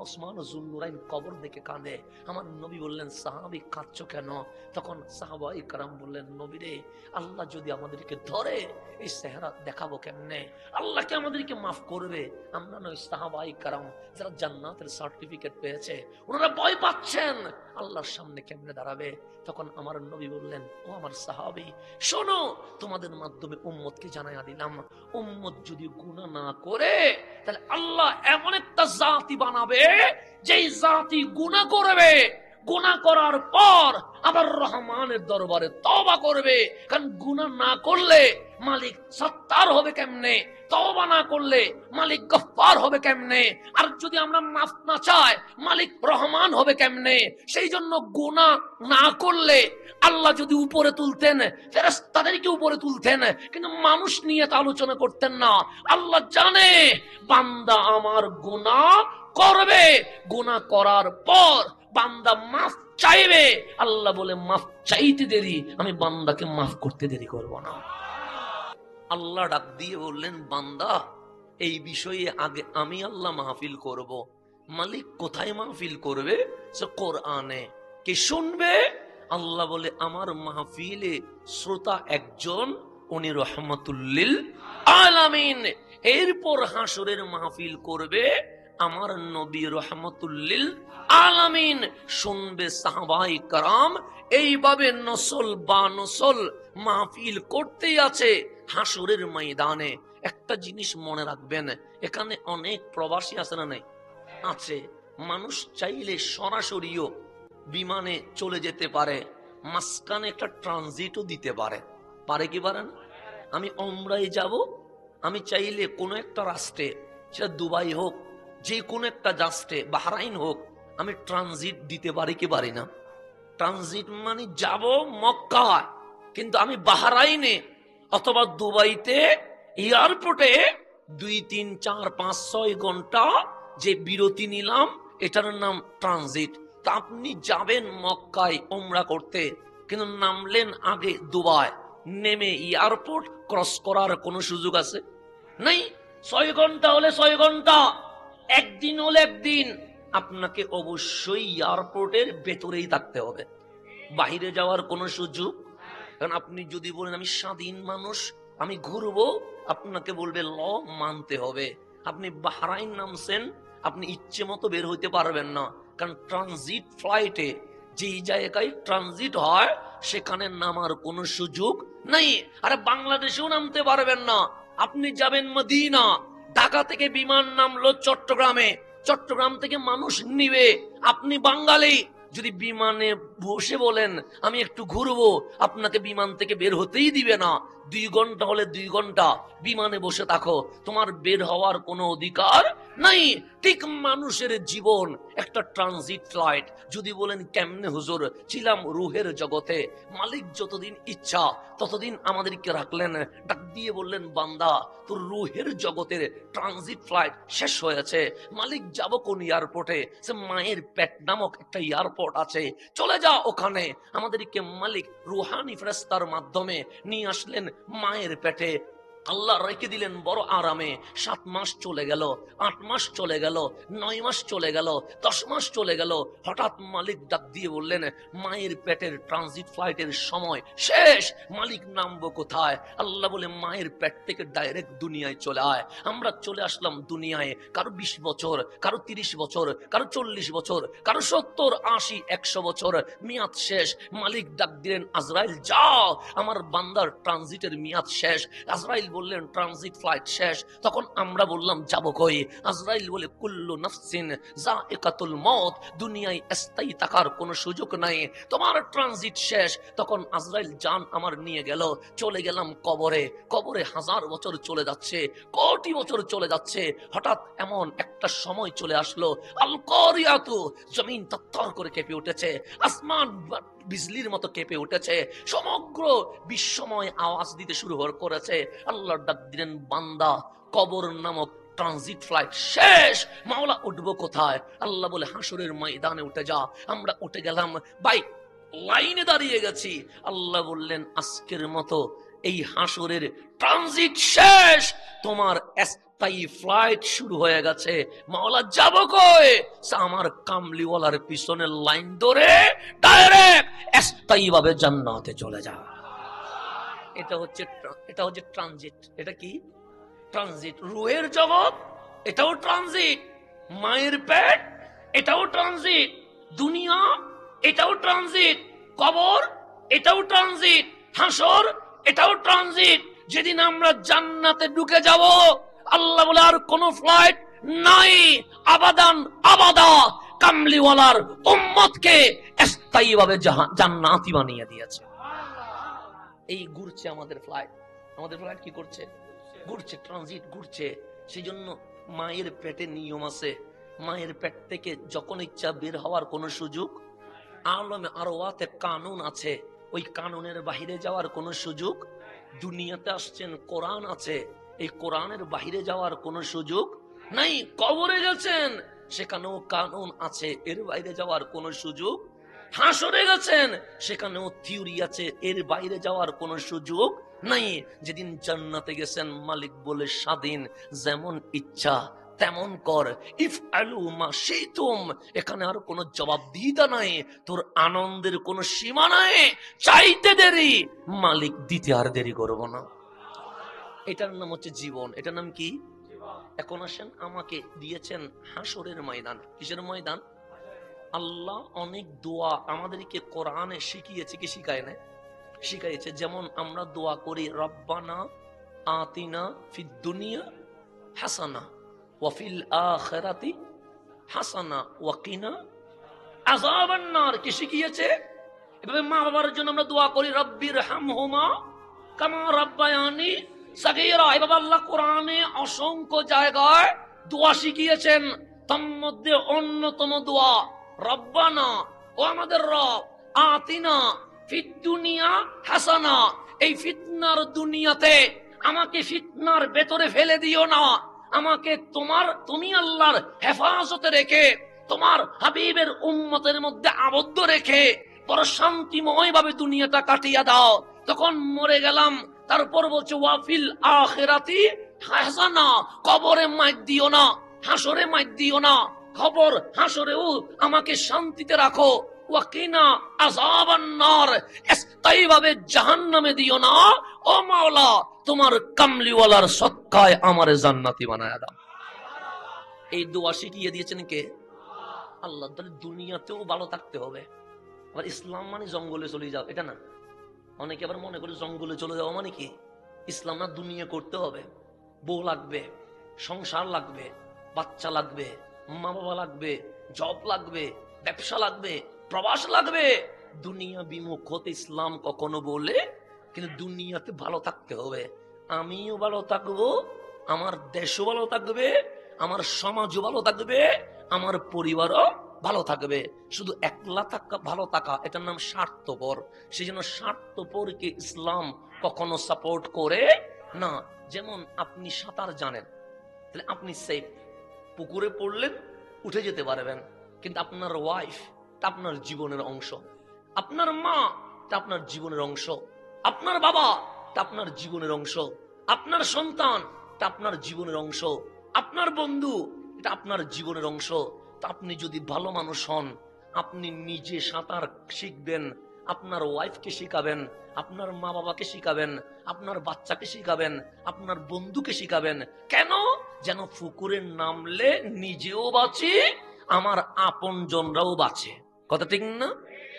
ওসমান যুন্নুরাইন কবর দেখে কাঁদে। আমার নবী বললেন, সাহাবী কাঁদছো কেন? তখন সাহাবায়ে কেরাম বললেন, নবী রে, আল্লাহ যদি আমাদেরকে ধরে এই চেহারা দেখাবো কেমনে? আল্লাহ কি আমাদেরকে মাফ করবে? আমরা নয় সাহাবায়ে কেরাম যারা জান্নাতের সার্টিফিকেট পেয়েছে, ওনারা ভয় পাচ্ছেন আল্লাহর সামনে কেমনে দাঁড়াবে। তখন আমার নবী বললেন, ও আমার সাহাবী শোনো, তোমাদের মাধ্যমে উম্মতকে জানাইয়া দিলাম, উম্মত যদি গুনাহ না করে তাহলে আল্লাহ এমন একটা জাতি বানাবে যেই জাতি গুনাহ করবে, গুনাহ করার পর আবার রহমানের দরবারে তওবা করবে। কারণ গুনাহ না করলে মালিক সত্তার হবে কেমনে, তওবা না করলে মালিক গফফার হবে কেমনে, আর যদি আমরা মাফ না চাই মালিক রহমান হবে কেমনে? সেই জন্য গুনাহ না করলে আল্লাহ যদি উপরে তুলতেন ফেরেশতাদেরকে উপরে তুলতেন, কিন্তু মানুষ নিয়ে তা আলোচনা করতেন না। আল্লাহ জানে বান্দা আমার গুনাহ করবে, গুনাহ করার পর বান্দা মাফ চাইবে। আল্লাহ বলে, মাফ চাইতে দেরি, আমি বান্দাকে মাফ করতে দেরি করব না। আল্লাহ ডাক দিয়ে বললেন, বান্দা এই বিষয়ে আগে আমি আল্লাহ মাহফিল করব। মালিক কোথায় মাহফিল করবে? সে কোরআনে। কে শুনবে? আল্লাহ বলে আমার মাহফিলে শ্রোতা একজন, উনি রহমতুল্লিল আলামিন। এরপর হাসরের মাহফিল করবে আমার নবী রহমতুল্লিল আলামিন, শুনবে সাহাবাই কারাম। এইভাবে নসল বা নসল মাহফিল করতেই আছে হাসরের ময়দানে। একটা জিনিস মনে রাখবেন, এখানে অনেক প্রবাসী আছে না নাই? আছে। মানুষ চাইলে সরাসরিও বিমানে চলে যেতে পারে, মাঝখানে একটা ট্রানজিটও দিতে পারে। পারে কি পারে না? আমি ওমরায় যাব, আমি চাইলে কোনো একটা রাষ্ট্রে, সেটা দুবাই হোক, যে কোনো একটা রাষ্ট্রে, বাহরাইন হোক, আমি ট্রানজিট দিতে পারি কি পারি না? ট্রানজিট মানে যাব মক্কায়, কিন্তু আমি বাহরাইনে অথবা দুবাইতে এয়ারপোর্টে 2, 3, 4, 5, 6 ঘন্টা যে বিরতি নিলাম, এটার নাম ট্রানজিট। তা আপনি যাবেন মক্কায় ওমরা করতে, কিন্তু নামলেন আগে দুবাই, নেমে এয়ারপোর্ট ক্রস করার কোনো সুযোগ আছে? নাই। 6 ঘন্টা হলে 6 ঘন্টা, একদিন হলে একদিন। আপনাকে অবশ্যই এয়ারপোর্টের ভেতরেই থাকতে হবে, বাইরে যাওয়ার কোনো সুযোগ। কারণ আপনি যদি বলেন আমি স্বাধীন মানুষ, আমি ঘুরবো, আপনাকে বলবে ল মানতে হবে। আপনি বাহরাইন নামছেন, আপনি ইচ্ছে মতো বের হইতে পারবেন না, কারণ ট্রানজিট ফ্লাইটে যেই জায়গায় ট্রানজিট হয় সেখানে নামার কোনো সুযোগ নাই। আরে বাংলাদেশেও নামতে পারবেন না। আপনি যাবেন মদিনা, ঢাকা থেকে বিমান নামলো চট্টগ্রামে, চট্টগ্রাম থেকে মানুষ নিবে, আপনি বাঙালি, যদি বিমানে বসে বলেন আমি একটু ঘুরবো, আপনাকে বিমান থেকে বের হতেই দিবে না। 2 ঘন্টা হলে 2 ঘন্টা বিমানে বসে থাকো, তোমার বের হওয়ার কোনো অধিকার নাই। ঠিক মানুষের জীবন একটা ট্রানজিট ফ্লাইট। যদি বলেন কেমনে হুজুর? ছিলাম রুহের জগতে, মালিক যতদিন ইচ্ছা ততদিন আমাদেরকে রাখলেন, ডাক দিয়ে বললেন বান্দা তোর রুহের জগতের ট্রানজিট ফ্লাইট শেষ হয়েছে, মালিক যাব কোন এয়ারপোর্টে? সে মায়ের পেট নামক একটা এয়ারপোর্ট আছে, চলে যা ওখানে। আমাদেরকে মালিক রুহানি ফেরেশতার মাধ্যমে নিয়ে আসলেন মায়ের পেটে। আল্লাহ রেখে দিলেন বড় আরামে। 7 মাস চলে গেল, 8 মাস চলে গেল, 9 মাস চলে গেল, 10 মাস চলে গেল। হঠাৎ মালিক ডাক দিয়ে বললেন মায়ের পেটের ট্রানজিট ফ্লাইটের সময় শেষ, মালিক নামবো কোথায়? আল্লাহ বলে মায়ের পেট থেকে ডাইরেক্ট দুনিয়ায় চলে আয়। আমরা চলে আসলাম দুনিয়ায়, কারো 20 বছর, কারো 30 বছর, কারো 40 বছর, কারো 70, 80, 100 বছর, মেয়াদ শেষ। মালিক ডাক দিলেন আজরাইল যাও, আমার বান্দার ট্রানজিটের মেয়াদ শেষ। আজরাইল বললেন ট্রানজিট ফ্লাইট শেষ। তখন আমরা বললাম যাব কই? আজরাইল বলে কুল্লু নাফসিন যায়কাতুল মউত, দুনিয়ায় স্থায়ী থাকার কোনো সুযোগ নাই, তোমার ট্রানজিট শেষ। তখন আজরাইল জান আমার নিয়ে গেল, চলে গেলাম কবরে। কবরে 1000 বছর চলে যাচ্ছে, কোটি বছর চলে যাচ্ছে। হঠাৎ এমন একটা সময় চলে আসলো, আল কারিয়াতু, জমিন থরথর করে কেঁপে উঠেছে, আসমান বিজলির মতো কেঁপে উঠেছে, সমগ্র বিশ্বময় আওয়াজ দিতে শুরু করেছে। আল্লাহ ডাক দিলেন বান্দা কবর নামক ট্রানজিট ফ্লাইট শেষ, মাওলা উঠবো কোথায়? আল্লাহ বলে হাসরের ময়দানে উঠে যা। আমরা উঠে গেলাম, ভাই লাইনে দাঁড়িয়ে গেছি। আল্লাহ বললেন আজকের মতো এই হাসরের ট্রানজিট শেষ, তোমার স্থায়ী ফ্লাইট শুরু হয়ে গেছে। মাওলা যাব কই? আমার কামলিওয়ালার পিছনে লাইন ধরে ডাইরেক্ট স্থায়ী ভাবে জান্নাতে চলে যা। এটা হচ্ছে ট্রানজিট। এটা কি? ট্রানজিট। রুহের জগৎ, এটাও ট্রানজিট। মায়ের পেট, এটাও ট্রানজিট। দুনিয়া, এটাও ট্রানজিট। কবর, এটাও ট্রানজিট। হাসর, এটাও ট্রানজিট। যেদিন আমরা জান্নাতে ঢুকে যাব, আল্লাহ বলে আর কোন ফ্লাইট নাই, আবাদান আবাদা কামলিওয়ালার উম্মতকে স্থায়ীভাবে জান্নাতি বানিয়ে দিয়েছে। এই ঘুরছে আমাদের ফ্লাইট। আমাদের ফ্লাইট কি করছে? ঘুরছে, ট্রানজিট ঘুরছে। সেই জন্য মায়ের পেটে নিয়ম আছে, মায়ের পেট থেকে যখন ইচ্ছা বের হওয়ার কোনো সুযোগ, আলমে আরওয়াতে কানুন আছে, ওই কানুনের বাহিরে যাওয়ার কোনো সুযোগ। দুনিয়াতে আসছেন, কোরআন আছে, এই কোরআনের বাহিরে যাওয়ার কোনো সুযোগ নাই। কবরে গেছেন, সেখানেও কানুন আছে, এর বাইরে যাওয়ার কোনো সুযোগ। হাসরে গেছেন, সেখানেও থিওরি আছে, এর বাইরে যাওয়ার কোনো সুযোগ নাই। যেদিন জান্নাতে গেছেন, মালিক বলে স্বাধীন, যেমন ইচ্ছা তেমন কর। ইফ আলু মা শিতুম, এখানে আর কোনো জবাবদিহিতা নাই, তোর আনন্দের কোনো সীমা নাই। চাইতে দেরি, মালিক দিতে আর দেরি করবো না। এটার নাম হচ্ছে জীবন। এটার নাম কি? এখন আসেন, আমাকে দিয়েছেন হাসরের ময়দান। কিসের ময়দান? আল্লাহ অনেক দোয়া আমাদেরকে কোরআনে শিখিয়েছে, কি শিখায় না? শিখাইছে। যেমন আমরা দোয়া করি, রব্বানা আতিনা ফিদ দুনিয়া হাসানা ওয়া ফিল আখিরাতি হাসানা ওয়া কিনা আযাবান নার। কি শিখিয়েছে? এভাবে মা বাবার জন্য আমরা দোয়া করি, রব্বির হামহুমা কামা রাব্বায়ানি সাগীরা। এভাবে আল্লাহ কোরআনে অসংখ্য জায়গায় দোয়া শিখিয়েছেন। তার মধ্যে অন্যতম দোয়া রব্বানা, ও আমাদের রব, আতিনা ফিদ দুনিয়া হাসানা, এই ফিতনার দুনিয়াতে আমাকে ফিতনার ভেতরে ফেলে দিও না, আমাকে তুমি আল্লাহর হেফাজতে রেখে, তোমার হাবিবের উম্মতের মধ্যে আবদ্ধ রেখে বড় শান্তিময় ভাবে দুনিয়াটা কাটিয়ে দাও। তখন মরে গেলাম, তারপর বলছে ওয়াফিল আখিরাতি হাসানা, কবরে মাইর দিও না, হাসরে মাইর দিও না, খবর হাসরেও আমাকে শান্তিতে রাখো। ওয়াকিনা আযাবান নার, স্থায়ী ভাবে জাহান্নামে দিও না। ও মাওলা, তোমার কামলিওয়ালার সদকায় আমারে জান্নাতি বানায়া দাও। এই দোয়া শিখিয়ে দিয়েছেন কে? আল্লাহ। তাহলে দুনিয়াতেও ভালো থাকতে হবে। আবার ইসলাম মানে জঙ্গলে চলে যাও, এটা না। অনেকে আবার মনে করে জঙ্গলে চলে যাওয়া মানে কি? ইসলাম না, দুনিয়া করতে হবে। বউ লাগবে, সংসার লাগবে, বাচ্চা লাগবে, মা বাবা লাগবে, জব লাগবে, ব্যবসা লাগবে, প্রবাস লাগবে। দুনিয়া বিমুখ হতে ইসলাম কখনো বলে, কিন্তু দুনিয়াতে ভালো থাকতে হবে। আমিও ভালো থাকবো, আমার দেশও ভালো থাকবে, আমার সমাজও ভালো থাকবে, আমার পরিবারও ভালো থাকবে। শুধু একলা থাকা, ভালো থাকা, এটার নাম স্বার্থপর। সেই জন্য স্বার্থপরকে ইসলাম কখনো সাপোর্ট করে না। যেমন আপনি সাঁতার জানেন, তাহলে আপনি সেফ, পুকুরে পড়লেন উঠে যেতে পারবেন। কিন্তু আপনার ওয়াইফ তা আপনার জীবনের অংশ, আপনার মা তা আপনার জীবনের অংশ, আপনার বাবা তা আপনার জীবনের অংশ, আপনার সন্তান তা আপনার জীবনের অংশ, আপনার বন্ধু এটা আপনার জীবনের অংশ। তা আপনি যদি ভালো মানুষ হন, আপনি নিজে সাঁতার শিখবেন, আপনার ওয়াইফকে শিখাবেন, আপনার মা বাবাকে শিখাবেন, আপনার বাচ্চাকে শিখাবেন, আপনার বন্ধুকে শিখাবেন। কেন? যেন পুকুরে নামলে নিজেও বাঁচি, আমার আপন জনরাও বাঁচে। কথা ঠিক না?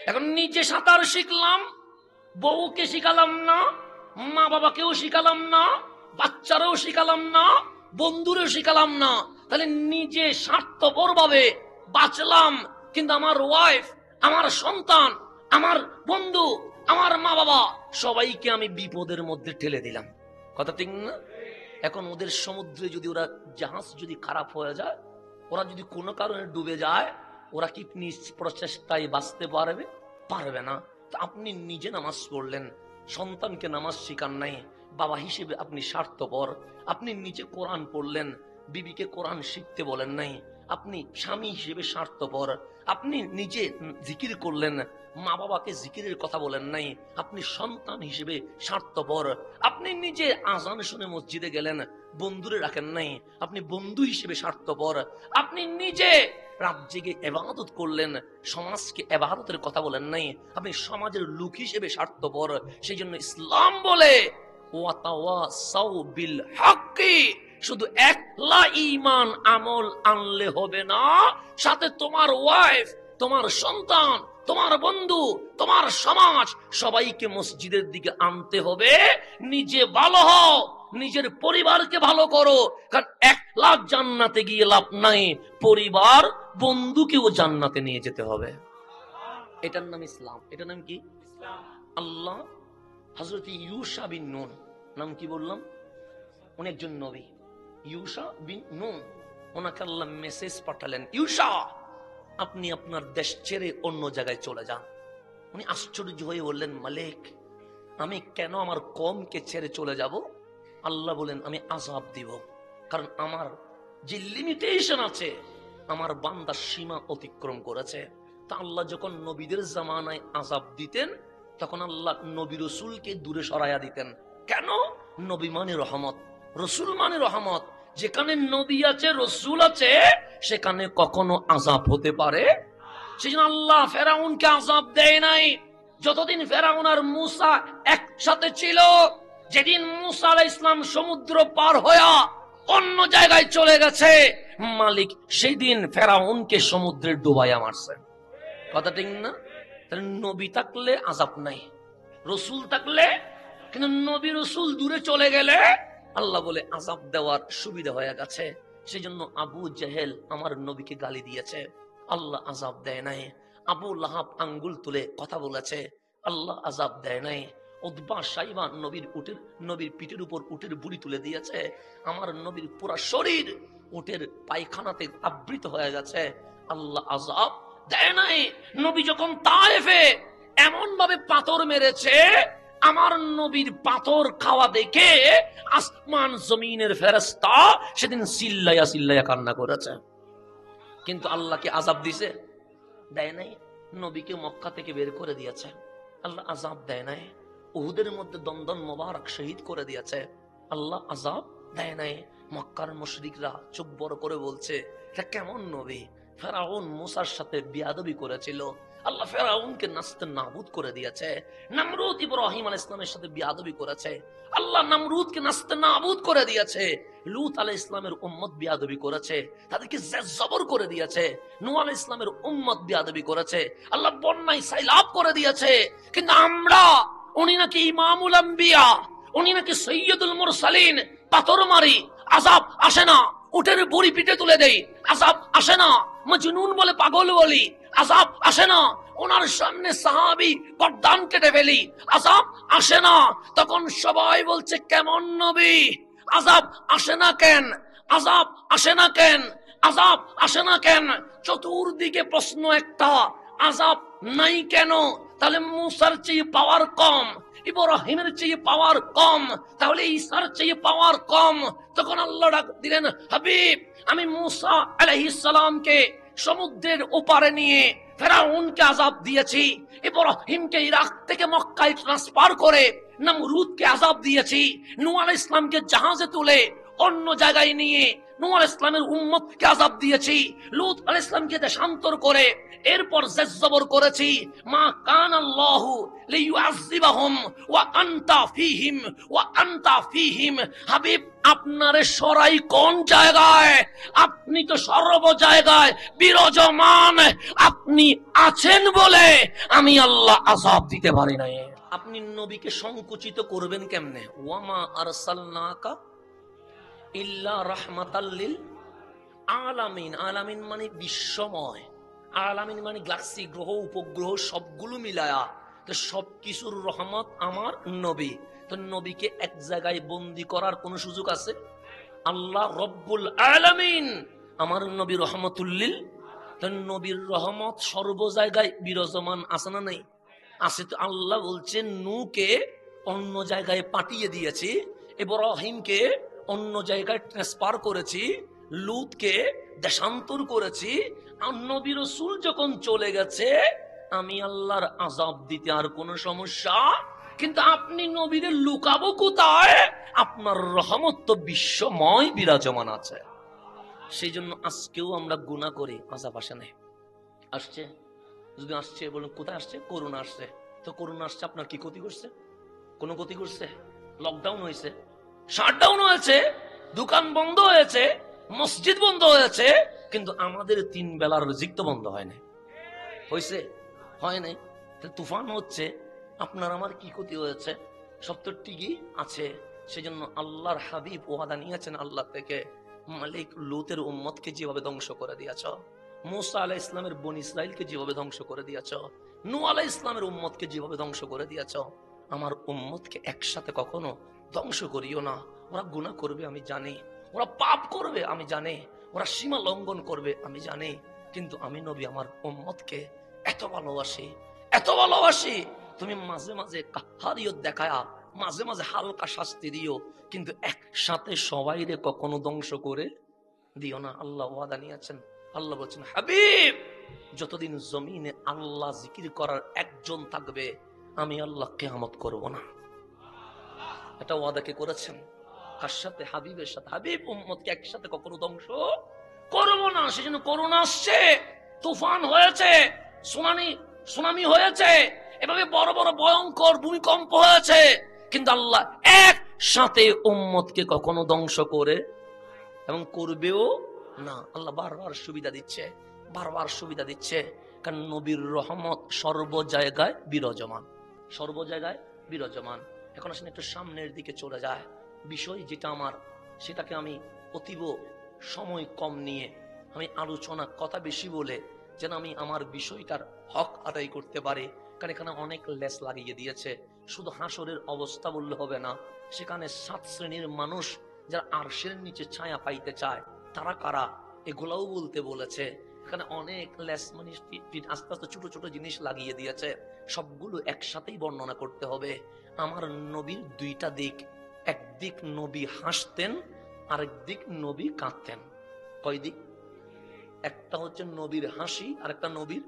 এখন নিজে সাঁতার শিখলাম, বউকে শিখালাম না, মা বাবাকেও শিখালাম না, বাচ্চারাও শিখালাম না, বন্ধুরেও শিখালাম না, তাহলে নিজে স্বার্থপর ভাবে বাঁচলাম, কিন্তু আমার ওয়াইফ, আমার সন্তান, আমার বন্ধু, আমার মা বাবা সবাইকে আমি বিপদের মধ্যে ঠেলে দিলাম। কথা ঠিক না? এখন ওদের সমুদ্রে যদি ওরা জাহাজ যদি খারাপ হয়ে যায়, ওরা যদি কোনো কারণে ডুবে যায়, ওরা কি নিজ প্রচেষ্টায় বাঁচতে পারবে? পারবে না। তো আপনি নিজে নামাজ পড়লেন, সন্তানকে নামাজ শিখান নাই, বাবা হিসেবে আপনি স্বার্থপর। আপনি নিজে কোরআন পড়লেন, বিবিকে কোরআন শিখতে বলেন নাই, আপনি স্বামী হিসেবে স্বার্থপর। আপনি নিজে জিকির করলেন, মা বাবাকে জিকিরের কথা বলেন নাই, আপনি সন্তান হিসেবে স্বার্থপর। আপনি নিজে আজান শুনে মসজিদে গেলেন, বন্ধুরে রাখেন নাই, আপনি বন্ধু হিসেবে স্বার্থপর। আপনি নিজে রাত জেগে ইবাদত করলেন, সমাজকে ইবাদতের কথা বলেন নাই, আপনি সমাজের লোক হিসেবে স্বার্থপর। সেই জন্য ইসলাম বলে ওয়াতাওয়াসাউ বিল হাক্কি, শুধু একলা ঈমান আমল আনলে হবে না, সাথে তোমার ওয়াইফ, তোমার সন্তান, তোমার বন্ধু, তোমার সমাজ সবাইকে মসজিদের দিকে আনতে হবে। নিজে ভালো হও, নিজের পরিবারকে ভালো করো, কারণ একলা জান্নাতে গিয়ে লাভ নাই, পরিবার বন্ধুকেও জান্নাতে নিয়ে যেতে হবে। এটার নাম ইসলাম। এটার নাম কি? আল্লাহ হযরত ইউশা বিন নুন, নাম কি বললাম? উনি একজন নবী, ইউশা বিন নুন। ওনাকে আল্লাহ মেসেজ পাঠালেন, ইউশা আপনি আপনার দেশ ছেড়ে অন্য জায়গায় চলে যান। উনি আশ্চর্য হয়ে বললেন, মালিক আমি কেন আমার কওমকে ছেড়ে চলে যাব? আল্লাহ বলেন, আমি আযাব দিব, কারণ আমার যে লিমিটেশন আছে, আমার বান্দা সীমা অতিক্রম করেছে। তা আল্লাহ যখন নবীদের জামানায় আযাব দিতেন, তখন আল্লাহ নবী রসুলকে দূরে সরাইয়া দিতেন। কেন? নবী মানে রহমত, রসুল মানে রহমত। যেখানে নবী আছে, রসুল আছে, সেখানে কখনো আযাব হতে পারে। সেজন্য আল্লাহ ফেরাউনকে আযাব দেয় নাই যতদিন ফেরাউন আর মূসা একসাথে ছিল। যেদিন মূসা আলাইহিস সালাম সমুদ্র পার হয়ে অন্য জায়গায় চলে গেছে, মালিক সেই দিন ফেরাউনকে সমুদ্রে ডুবাইয়া মারছে। কথা ঠিক না? তাহলে নবী থাকলে আযাব নাই, রসুল থাকলে। কিন্তু নবী রসুল দূরে চলে গেলে আল্লাহ বলে আযাব দেওয়ার সুবিধা হয়ে গেছে। সেই জন্য আবু জেহেল আমার নবীকে গালি দিয়েছে, আল্লাহ আযাব দেয় নাই। আবু লাহাব আঙ্গুল তুলে কথা বলেছে, আল্লাহ আযাব দেয় নাই। উতবা সাইবা নবীর পিঠের উপর উটের বুড়ি তুলে দিয়েছে, আমার নবীর পুরা শরীর উটের পায়খানাতে আবৃত হয়ে গেছে, আল্লাহ আযাব দেয় নাই। নবী যখন তায়েফে এমন ভাবে পাথর মেরেছে, আমার নবীর পাথর খাওয়া দেখে আসমান জমিনের ফেরেশতা সেদিন চিল্লাইয়া চিল্লাইয়া কান্না করেছে। কিন্তু আল্লাহকে আযাব দিছে? দেয় নাই। নবীকে মক্কা থেকে বের করে দিয়েছে, আল্লাহ আযাব দেয় নাই। উহুদের মধ্যে দন্দন মোবারক শহীদ করে দিয়েছে, আল্লাহ আযাব দেয় নাই। মক্কার মুশরিকরা চোখ বড় করে বলছে, এটা কেমন নবী? ফেরাউন মূসার সাথে বিয়াদবি করেছিল, আল্লাহ ফেরাউনকে নাস্তে নাবুদ করে দিয়েছে। নমরুদ ইব্রাহিম আলাইহিস সালামের সাথে বিয়াদবি করেছে, আল্লাহ নমরুদকে নাস্তে নাবুদ করে দিয়েছে। লূত আলাইহিস সালামের উম্মত বিয়াদবি করেছে, তাদেরকে জবর করে দিয়েছে। নূহ আলাইহিস সালামের উম্মত বিয়াদবি করেছে, আল্লাহ বন্যায় সাইলাব করে দিয়েছে। কিন্তু আমরা, উনি নাকি ইমামুল আম্বিয়া, উনি নাকি সৈয়দুল মুরসালিন, পাথর মারি আযাব আসে না, উটের বুড়ি পিঠে তুলে দেই আযাব আসে না, মজনুন বলে পাগল বলি আযাব আসে না, ওনার সামনে সাহাবী গর্দান কেটে ফেলি আযাব আসে না। তখন সবাই বলছে, কেমন নবী? আযাব আসে না কেন? আযাব আসে না কেন? আযাব আসে না কেন? চতুর্দিকে প্রশ্ন একটা, আযাব নাই কেন? তাহলে মূসার চেয়ে পাওয়ার কম, ইব্রাহিমের চেয়ে পাওয়ার কম, তাহলে ঈসার চেয়ে পাওয়ার কম। তখন আল্লাহ ডাক দিলেন, হাবিব, আমি মূসা আলাইহিস সালামকে সমুদ্রের ওপারে নিয়ে ফেরাউনকে আযাব দিয়েছি, ইব্রাহিমকে ইরাক থেকে মক্কায় ট্রান্সফার করে নমরুদকে আযাব দিয়েছি, নূহ আলাইহিস সালামকে জাহাজে তুলে অন্য জায়গায় নিয়ে নূহ আলাইহিস সালামের উম্মতকে আযাব দিয়েছি, লূত আলাইহিস সালামকে দেশান্তর করে এরপর জবর করেছি। মা কান আল্লাহু লিইউআযিবাহুম ওয়া আনতা ফীহিম ওয়া আনতা ফীহিম। হাবিব, আপনারে সরাই কোন জায়গায়? আপনি তো সর্ব জায়গায় বিরাজমান, আপনি আছেন বলে আমি আল্লাহ আযাব দিতে পারি না। আপনি নবীকে সংকুচিত করবেন কেমনে? ওয়ামা আরসালনাকা ইল্লা রাহমাতাল লিল আলামিন। আলামিন মানে বিশ্বময়, আলামিন মানে গ্যালাক্সি, গ্রহ উপগ্রহ সবগুলো মিলায়া, তো সবকিছুর রহমত আমার নবী। তো নবীকে এক জায়গায় বন্দি করার কোন সুযোগ আছে? আল্লাহ রব্বুল আলামিন, আমার নবী রহমতুল লিল। তো নবীর রহমত সর্ব জায়গায় বিরাজমান আছে না নাই? আছে। তো আল্লাহ বলছেন, নূহকে অন্য জায়গায় পাঠিয়ে দিয়েছি, ইব্রাহিমকে অন্য জায়গায় ট্রান্সফার করেছি, লূতকে দেশান্তর করেছি। আর নবী রাসূল যখন চলে গেছে, আমি আল্লাহর আযাব দিতে আর কোনো সমস্যা। কিন্তু আপনি নবীদের লুকাবো কোথায়? আপনার রহমত তো বিশ্বময় বিরাজমান আছে। সেই জন্য আজকেও আমরা গুনাহ করি, আযাব আসে না। আসছে? যদি আসছে বলুন কোথায় আসছে? করোনা আসছে। তো করোনা আসছে, আপনার কি ক্ষতি করছে? কোনো ক্ষতি করছে? লকডাউন হয়েছে, শাটডাউন হয়েছে, দোকান বন্ধ হয়েছে, মসজিদ বন্ধ হয়েছে, কিন্তু আমাদের 3 বেলার রিজিক তো বন্ধ হয় না। হয়েছে? হয় নাই। তুফান হচ্ছে, আপনার আমার কি ক্ষতি হয়েছে? সব তো ঠিকই আছে। সেজন্য আল্লাহর হাবিব ওয়াদা নিয়েছেন আল্লাহ থেকে, মালিক লূতের উম্মতকে যেভাবে ধ্বংস করে দিয়েছ, মূসা আলাইহিস সালামের বনী ইসরাইলকে যেভাবে ধ্বংস করে দিয়েছ, নূহ আলাইহিস সালামের উম্মতকে যেভাবে ধ্বংস করে দিয়েছ, আমার উম্মতকে একসাথে কখনো ধ্বংস করিও না। ওরা গুনাহ করবে আমি জানি, ওরা পাপ করবে আমি জানি, ওরা সীমা লঙ্ঘন করবে আমি জানি, কিন্তু আমি নবী আমার উম্মতকে এত ভালোবাসি, এত ভালোবাসি। তুমি মাঝে মাঝে কাহারিয়ত দেখায়া, মাঝে মাঝে হালকা শাস্তি দিও, কিন্তু একসাথে সবাইরে কখনো ধ্বংস করে দিও না। আল্লাহ ওয়াদা নিয়েছেন। আল্লাহ বলছেন, হাবিব, যতদিন জমিনে আল্লাহ জিকির করার একজন থাকবে, আমি আল্লাহ কিয়ামত করব না। এটা ওয়াদা কে করেছেন? কার সাথে? হাবিবের সাথে। হাবিব উম্মতকে একসাথে কখনো ধ্বংস করবো না। সেজন্য করোনা আসছে, তুফান হয়েছে, সুনামি হয়েছে, এভাবে বড় বড় ভয়ঙ্কর ভূমিকম্প হয়েছে, কিন্তু আল্লাহ একসাথে উম্মতকে কখনো ধ্বংস করে এবং করবেও না। আল্লাহ বারবার সুবিধা দিচ্ছে, বারবার সুবিধা দিচ্ছে, কারণ নবীর রহমত সর্ব জায়গায় বিরাজমান, সর্ব জায়গায় বিরাজমান। এখন আসলে একটু সামনের দিকে চলে যায় বিষয় যেটা আমার, সেটাকে আমি অতীব সময় কম নিয়ে আমি আলোচনা কথা বেশি বলে যেন আমি আমার বিষয়টার হক আদায় করতে পারি। কারণ এখানে অনেক লেস লাগিয়ে দিয়েছে। শুধু হাসরের অবস্থা বললে হবে না, সেখানে 7 শ্রেণীর মানুষ যারা আরশের নিচে ছায়া পাইতে চায় তারা কারা, এগুলাও বলতে বলেছে। এখানে অনেক লেস মানে আস্তে আস্তে ছোট ছোট জিনিস লাগিয়ে দিয়েছে, সবগুলো একসাথেই বর্ণনা করতে হবে। আমার নবীর দুইটা দিক, একদিক নবী হাসতেন, আরেক দিক নবী কাঁদতেন। কয় দিক? একটা হচ্ছে নবীর হাসি, আর একটা নবীর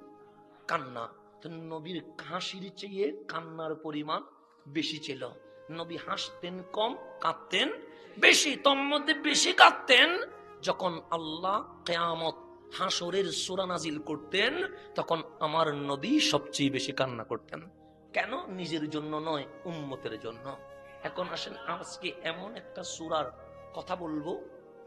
কান্না। তো নবীর হাসির চেয়ে কান্নার পরিমাণ বেশি ছিল। নবী হাসতেন কম, কাঁদতেন বেশি। তোর মধ্যে বেশি কাঁদতেন যখন আল্লাহ কিয়ামত হাসরের সূরা নাজিল করতেন, তখন আমার নবী সবচেয়ে বেশি কান্না করতেন। কেন? নিজের জন্য নয়, উম্মতের জন্য। এখন আসেন, আজকে এমন একটা সূরার কথা বলবো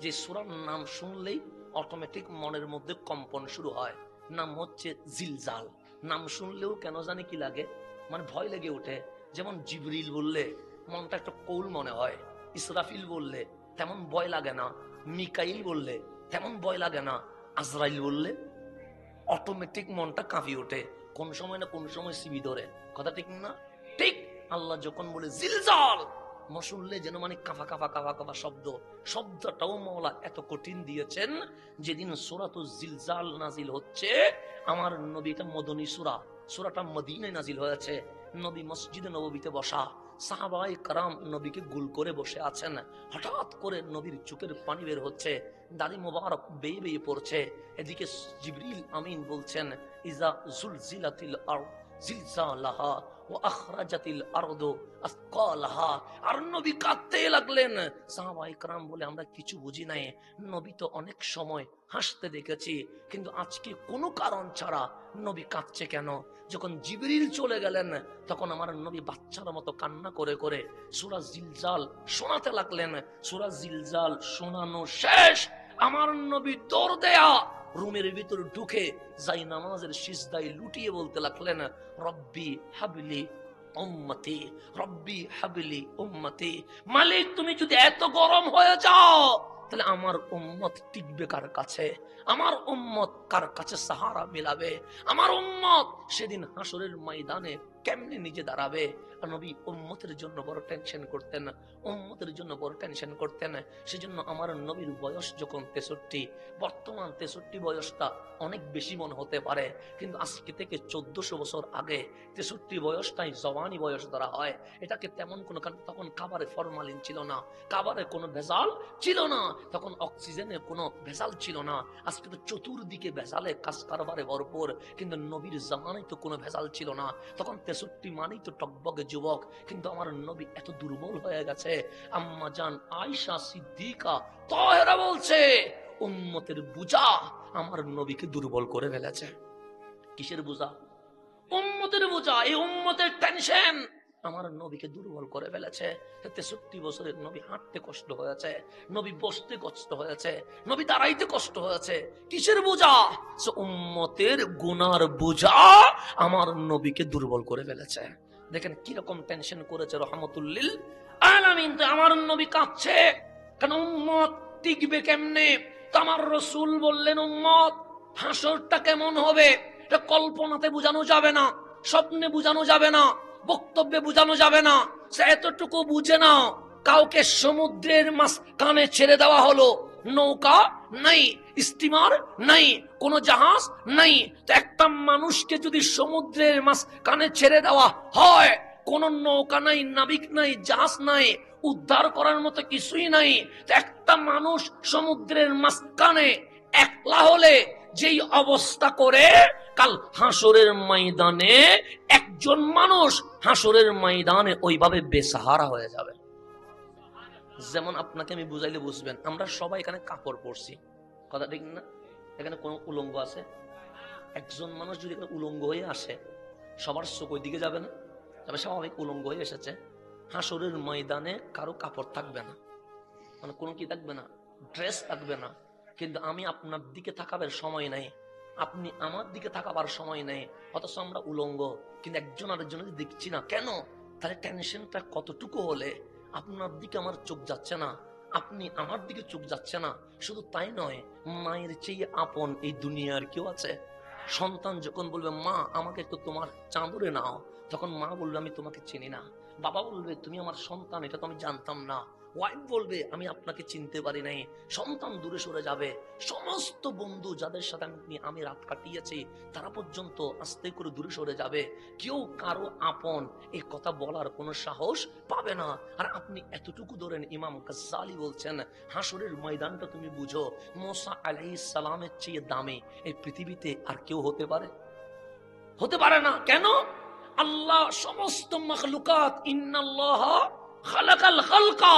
যে সূরার নাম শুনলেই অটোমেটিক মনের মধ্যে কম্পন শুরু হয়। নাম হচ্ছে জিলজাল। নাম শুনলেও কেন জানি কি লাগে, মানে ভয় লেগে ওঠে। যেমন জিবরিল বললে মনটা একটা কৌল মনে হয়, ইসরাফিল বললে তেমন ভয় লাগে না, মিকাইল বললে তেমন ভয় লাগে না, আজরাইল বললে অটোমেটিক মনটা কাঁপিয়ে ওঠে। কোন সময় না কোন সময় সিবি ধরে। কথা ঠিক না? ঠিক আল্লাহ যখন বলে জিলজাল, শুনলে যেন মানে কাফা কাফা কাফা কাফা শব্দ। শব্দটাও মওলা এত কঠিন দিয়েছেন। যেদিন সূরাতুল জিলজাল নাজিল হচ্ছে, আমার নবী, এটা মদনী সূরা, সূরাটা মদিনায় নাজিল হয়েছে। নবী মসজিদে নববীতে বসা, সাহাবায়ে কেরাম নবীকে গুল করে বসে আছেন। হঠাৎ করে নবীর চোখের পানি বের হচ্ছে, দাড়ি মোবারক বেয়ে বেয়ে পড়ছে। এদিকে জিবরিল আমিন বলছেন, ইজা জুলজিলাতিল আরদ জিলজালাহা ওয়া আখরাজাতিল আরদু আসকালাহা। আর নবী কাঁদতে লাগলেন। সাহাবায়ে কেরাম বলে, আমরা কিছু বুঝি নাই, নবী তো অনেক সময় হাসতে দেখেছি, কিন্তু আজকে কোনো কারণ ছাড়া নবী কাঁদছে কেন? যখন জিবরিল চলে গেলেন, তখন আমার নবী বাচ্চার মতো কান্না করে করে সূরা জিলজাল শোনাতে লাগলেন। সূরা জিলজাল শোনানো শেষ, আমার নবী দৌড় দেয়া রুমের ভিতর ঢুকে যাই নামাজের সিজদায় লুটিয়ে বলতে লাগলেন, রব্বি হাবলি উম্মতি, রব্বি হাবলি উম্মতি। মালিক, তুমি যদি এত গরম হয়ে যাও, তাহলে আমার উম্মত টিকবে কার কাছে? আমার উম্মত কার কাছে সাহারা মিলাবে? আমার উম্মত সেদিন হাসরের ময়দানে কেমনে নিজে দাঁড়াবে? নবী উম্মতের জন্য বড় টেনশন করতেন, উম্মতের জন্য বড় টেনশন করতেন। সেজন্য আমার নবীর বয়স যখন 63, বর্তমান 63 বয়সটা অনেক বেশি মনে হতে পারে, কিন্তু আজকে থেকে 1400 বছর আগে 63 বয়সটাই জওয়ানি বয়স ধরা হয়। এটাকে তেমন কোনো, তখন খাবারে ফরমালিন ছিল না, খাবারে কোনো ভেজাল ছিল না, তখন অক্সিজেনের কোনো ভেজাল ছিল না। আজকে তো চতুর্দিকে ভেজালে কাজ কারবারে ভরপুর, কিন্তু নবীর জামানায় তো কোনো ভেজাল ছিল না। তখন 63 মানেই তো টকবগে যুবক, কিন্তু আমার নবী এত দুর্বল হয়ে গেছে। আম্মা জান আয়েশা সিদ্দিকা তাহেরা বলছে, উম্মতের বোঝা আমার নবীকে দুর্বল করে ফেলেছে। কিসের বোঝা? উম্মতের বোঝা। এই উম্মতের টেনশন আমার নবীকে দুর্বল করে ফেলেছে। 63 বছরের নবী হাঁটতে কষ্ট হয়েছে, নবী বসতে কষ্ট হয়েছে, নবী দাঁড়াইতে কষ্ট হয়েছে। কিসের বোঝা? উম্মতের গুনার বোঝা আমার নবীকে দুর্বল করে ফেলেছে। দেখেন কিরকম টেনশন করেছে রহমতুল্লিল আলামিন। তো আমার নবী কাঁদছে, কারণ উম্মত টিকবে কেমনে? তো আমার রসুল বললেন, উম্মত হাসরটা কেমন হবে এটা কল্পনাতে বোঝানো যাবে না, স্বপ্নে বোঝানো যাবে না, বক্তব্যে বোঝানো যাবে না। সে এতটুকু বুঝে নাও, কাউকে সমুদ্রের মাঝখানে ছেড়ে দেওয়া হলো, নৌকা নাই, স্টিমার নাই, কোন জাহাজ নাই। তো একটা মানুষকে যদি সমুদ্রের মাঝখানে ছেড়ে দেওয়া হয়, কোন নৌকা নাই, নাবিক নাই, জাহাজ নাই, উদ্ধার করার মতো কিছুই নাই। তো একটা মানুষ সমুদ্রের মাঝখানে একলা হলে যেই অবস্থা করে, কাল হাসরের ময়দানে একজন মানুষ হাসরের ময়দানে ওইভাবে বেসাহারা হয়ে যাবে। যেমন আপনাকে আমি বুঝাইলে বুঝবেন, আমরা সবাই এখানে কাপড় পরছি, কথা ঠিক না? এখানে কোনো উলঙ্গ আছে? একজন মানুষ যদি এখানে উলঙ্গ হয়ে আসে, সবার চোখ ওই দিকে যাবে না? তবে স্বাভাবিক উলঙ্গ হয়ে এসেছে। হাসরের ময়দানে কারো কাপড় থাকবে না, মানে কোনো কি থাকবে না, ড্রেস থাকবে না। কিন্তু আমি আপনার দিকে তাকাবার সময় নাই, আপনি আমার দিকে তাকাবার সময় নেই, অথচ আমরা উলঙ্গ, কিন্তু একজন আরেকজনের দেখছি না কেন? তাহলে টেনশনটা কতটুকু হলে আপনার দিকে আমার চোখ যাচ্ছে না, আপনি আমার দিকে চোখ যাচ্ছে না। শুধু তাই নয়, মায়ের চেয়ে আপন এই দুনিয়ার কেউ আছে? সন্তান যখন বলবে মা আমাকে একটু তোমার চাঁদরে নাও, তখন মা বলবে আমি তোমাকে চিনি না। বাবা বলবে তুমি আমার সন্তান, এটা তো আমি জানতাম না। ওয়াইফ বলবে আমি আপনাকে চিনতে পারি নাই। সন্তান দূরে সরে যাবে। সমস্ত বন্ধু যাদের সাথে আমি রাত কাটিয়েছি তারা পর্যন্ত আস্তে করে দূরে সরে যাবে। কেউ কারো আপন এই কথা বলার কোনো সাহস পাবে না। আর আপনি এতটুকু ধরেন, ইমাম গাজ্জালি বলছেন হাসরের ময়দানটা তুমি বুঝো, মুসা আলাইহিস সালামের চেয়ে দামি এই পৃথিবীতে আর কেউ হতে পারে? হতে পারে না। কেন? আল্লাহ সমস্ত মাখলুকাত, ইন্নাল্লাহা খালাকাল খালকা,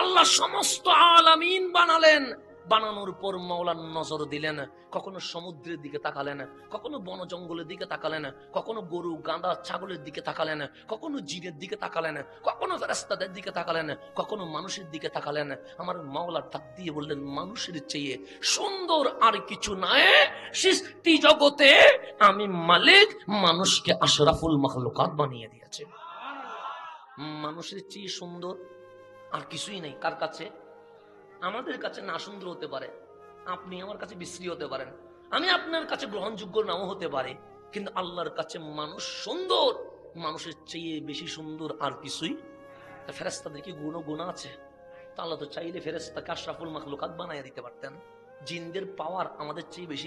আল্লাহ সমস্ত আলামিন বানালেন। বানানোর পর মাওলার নজর দিলেন, কখনো সমুদ্রের দিকে তাকালেন, কখনো বন জঙ্গলের দিকে তাকালেন, কখনো গরু গাঁদা ছাগলের দিকে তাকালেন, কখনো জিনের দিকে তাকালেন, কখনো ফেরেশতাদের দিকে তাকালেন, কখনো মানুষের দিকে তাকালেন। আমার মাওলা ডাক দিয়ে বললেন মানুষের চেয়ে সুন্দর আর কিছু নাই সৃষ্টি জগতে, আমি মালিক মানুষকে আশরাফুল মাখলুকাত বানিয়ে দিয়েছে। মানুষের চেয়ে সুন্দর আর কিছুই নেই। কার কাছে? আমাদের কাছে না সুন্দর হতে পারে, আপনি আমার কাছে বিশ্রী হতে পারেন, আমি আপনার কাছে গ্রহণযোগ্য নাও হতে পারে, কিন্তু আল্লাহর কাছে মানুষ সুন্দর, মানুষের চেয়ে বেশি সুন্দর আর কিছুই। ফেরেশতাদের কি গুণ আছে? তা আল্লাহ তো চাইলে ফেরেশতাকে আশরাফুল মাখলুকাত বানিয়ে দিতে পারতেন। জিনদের পাওয়ার আমাদের চেয়ে বেশি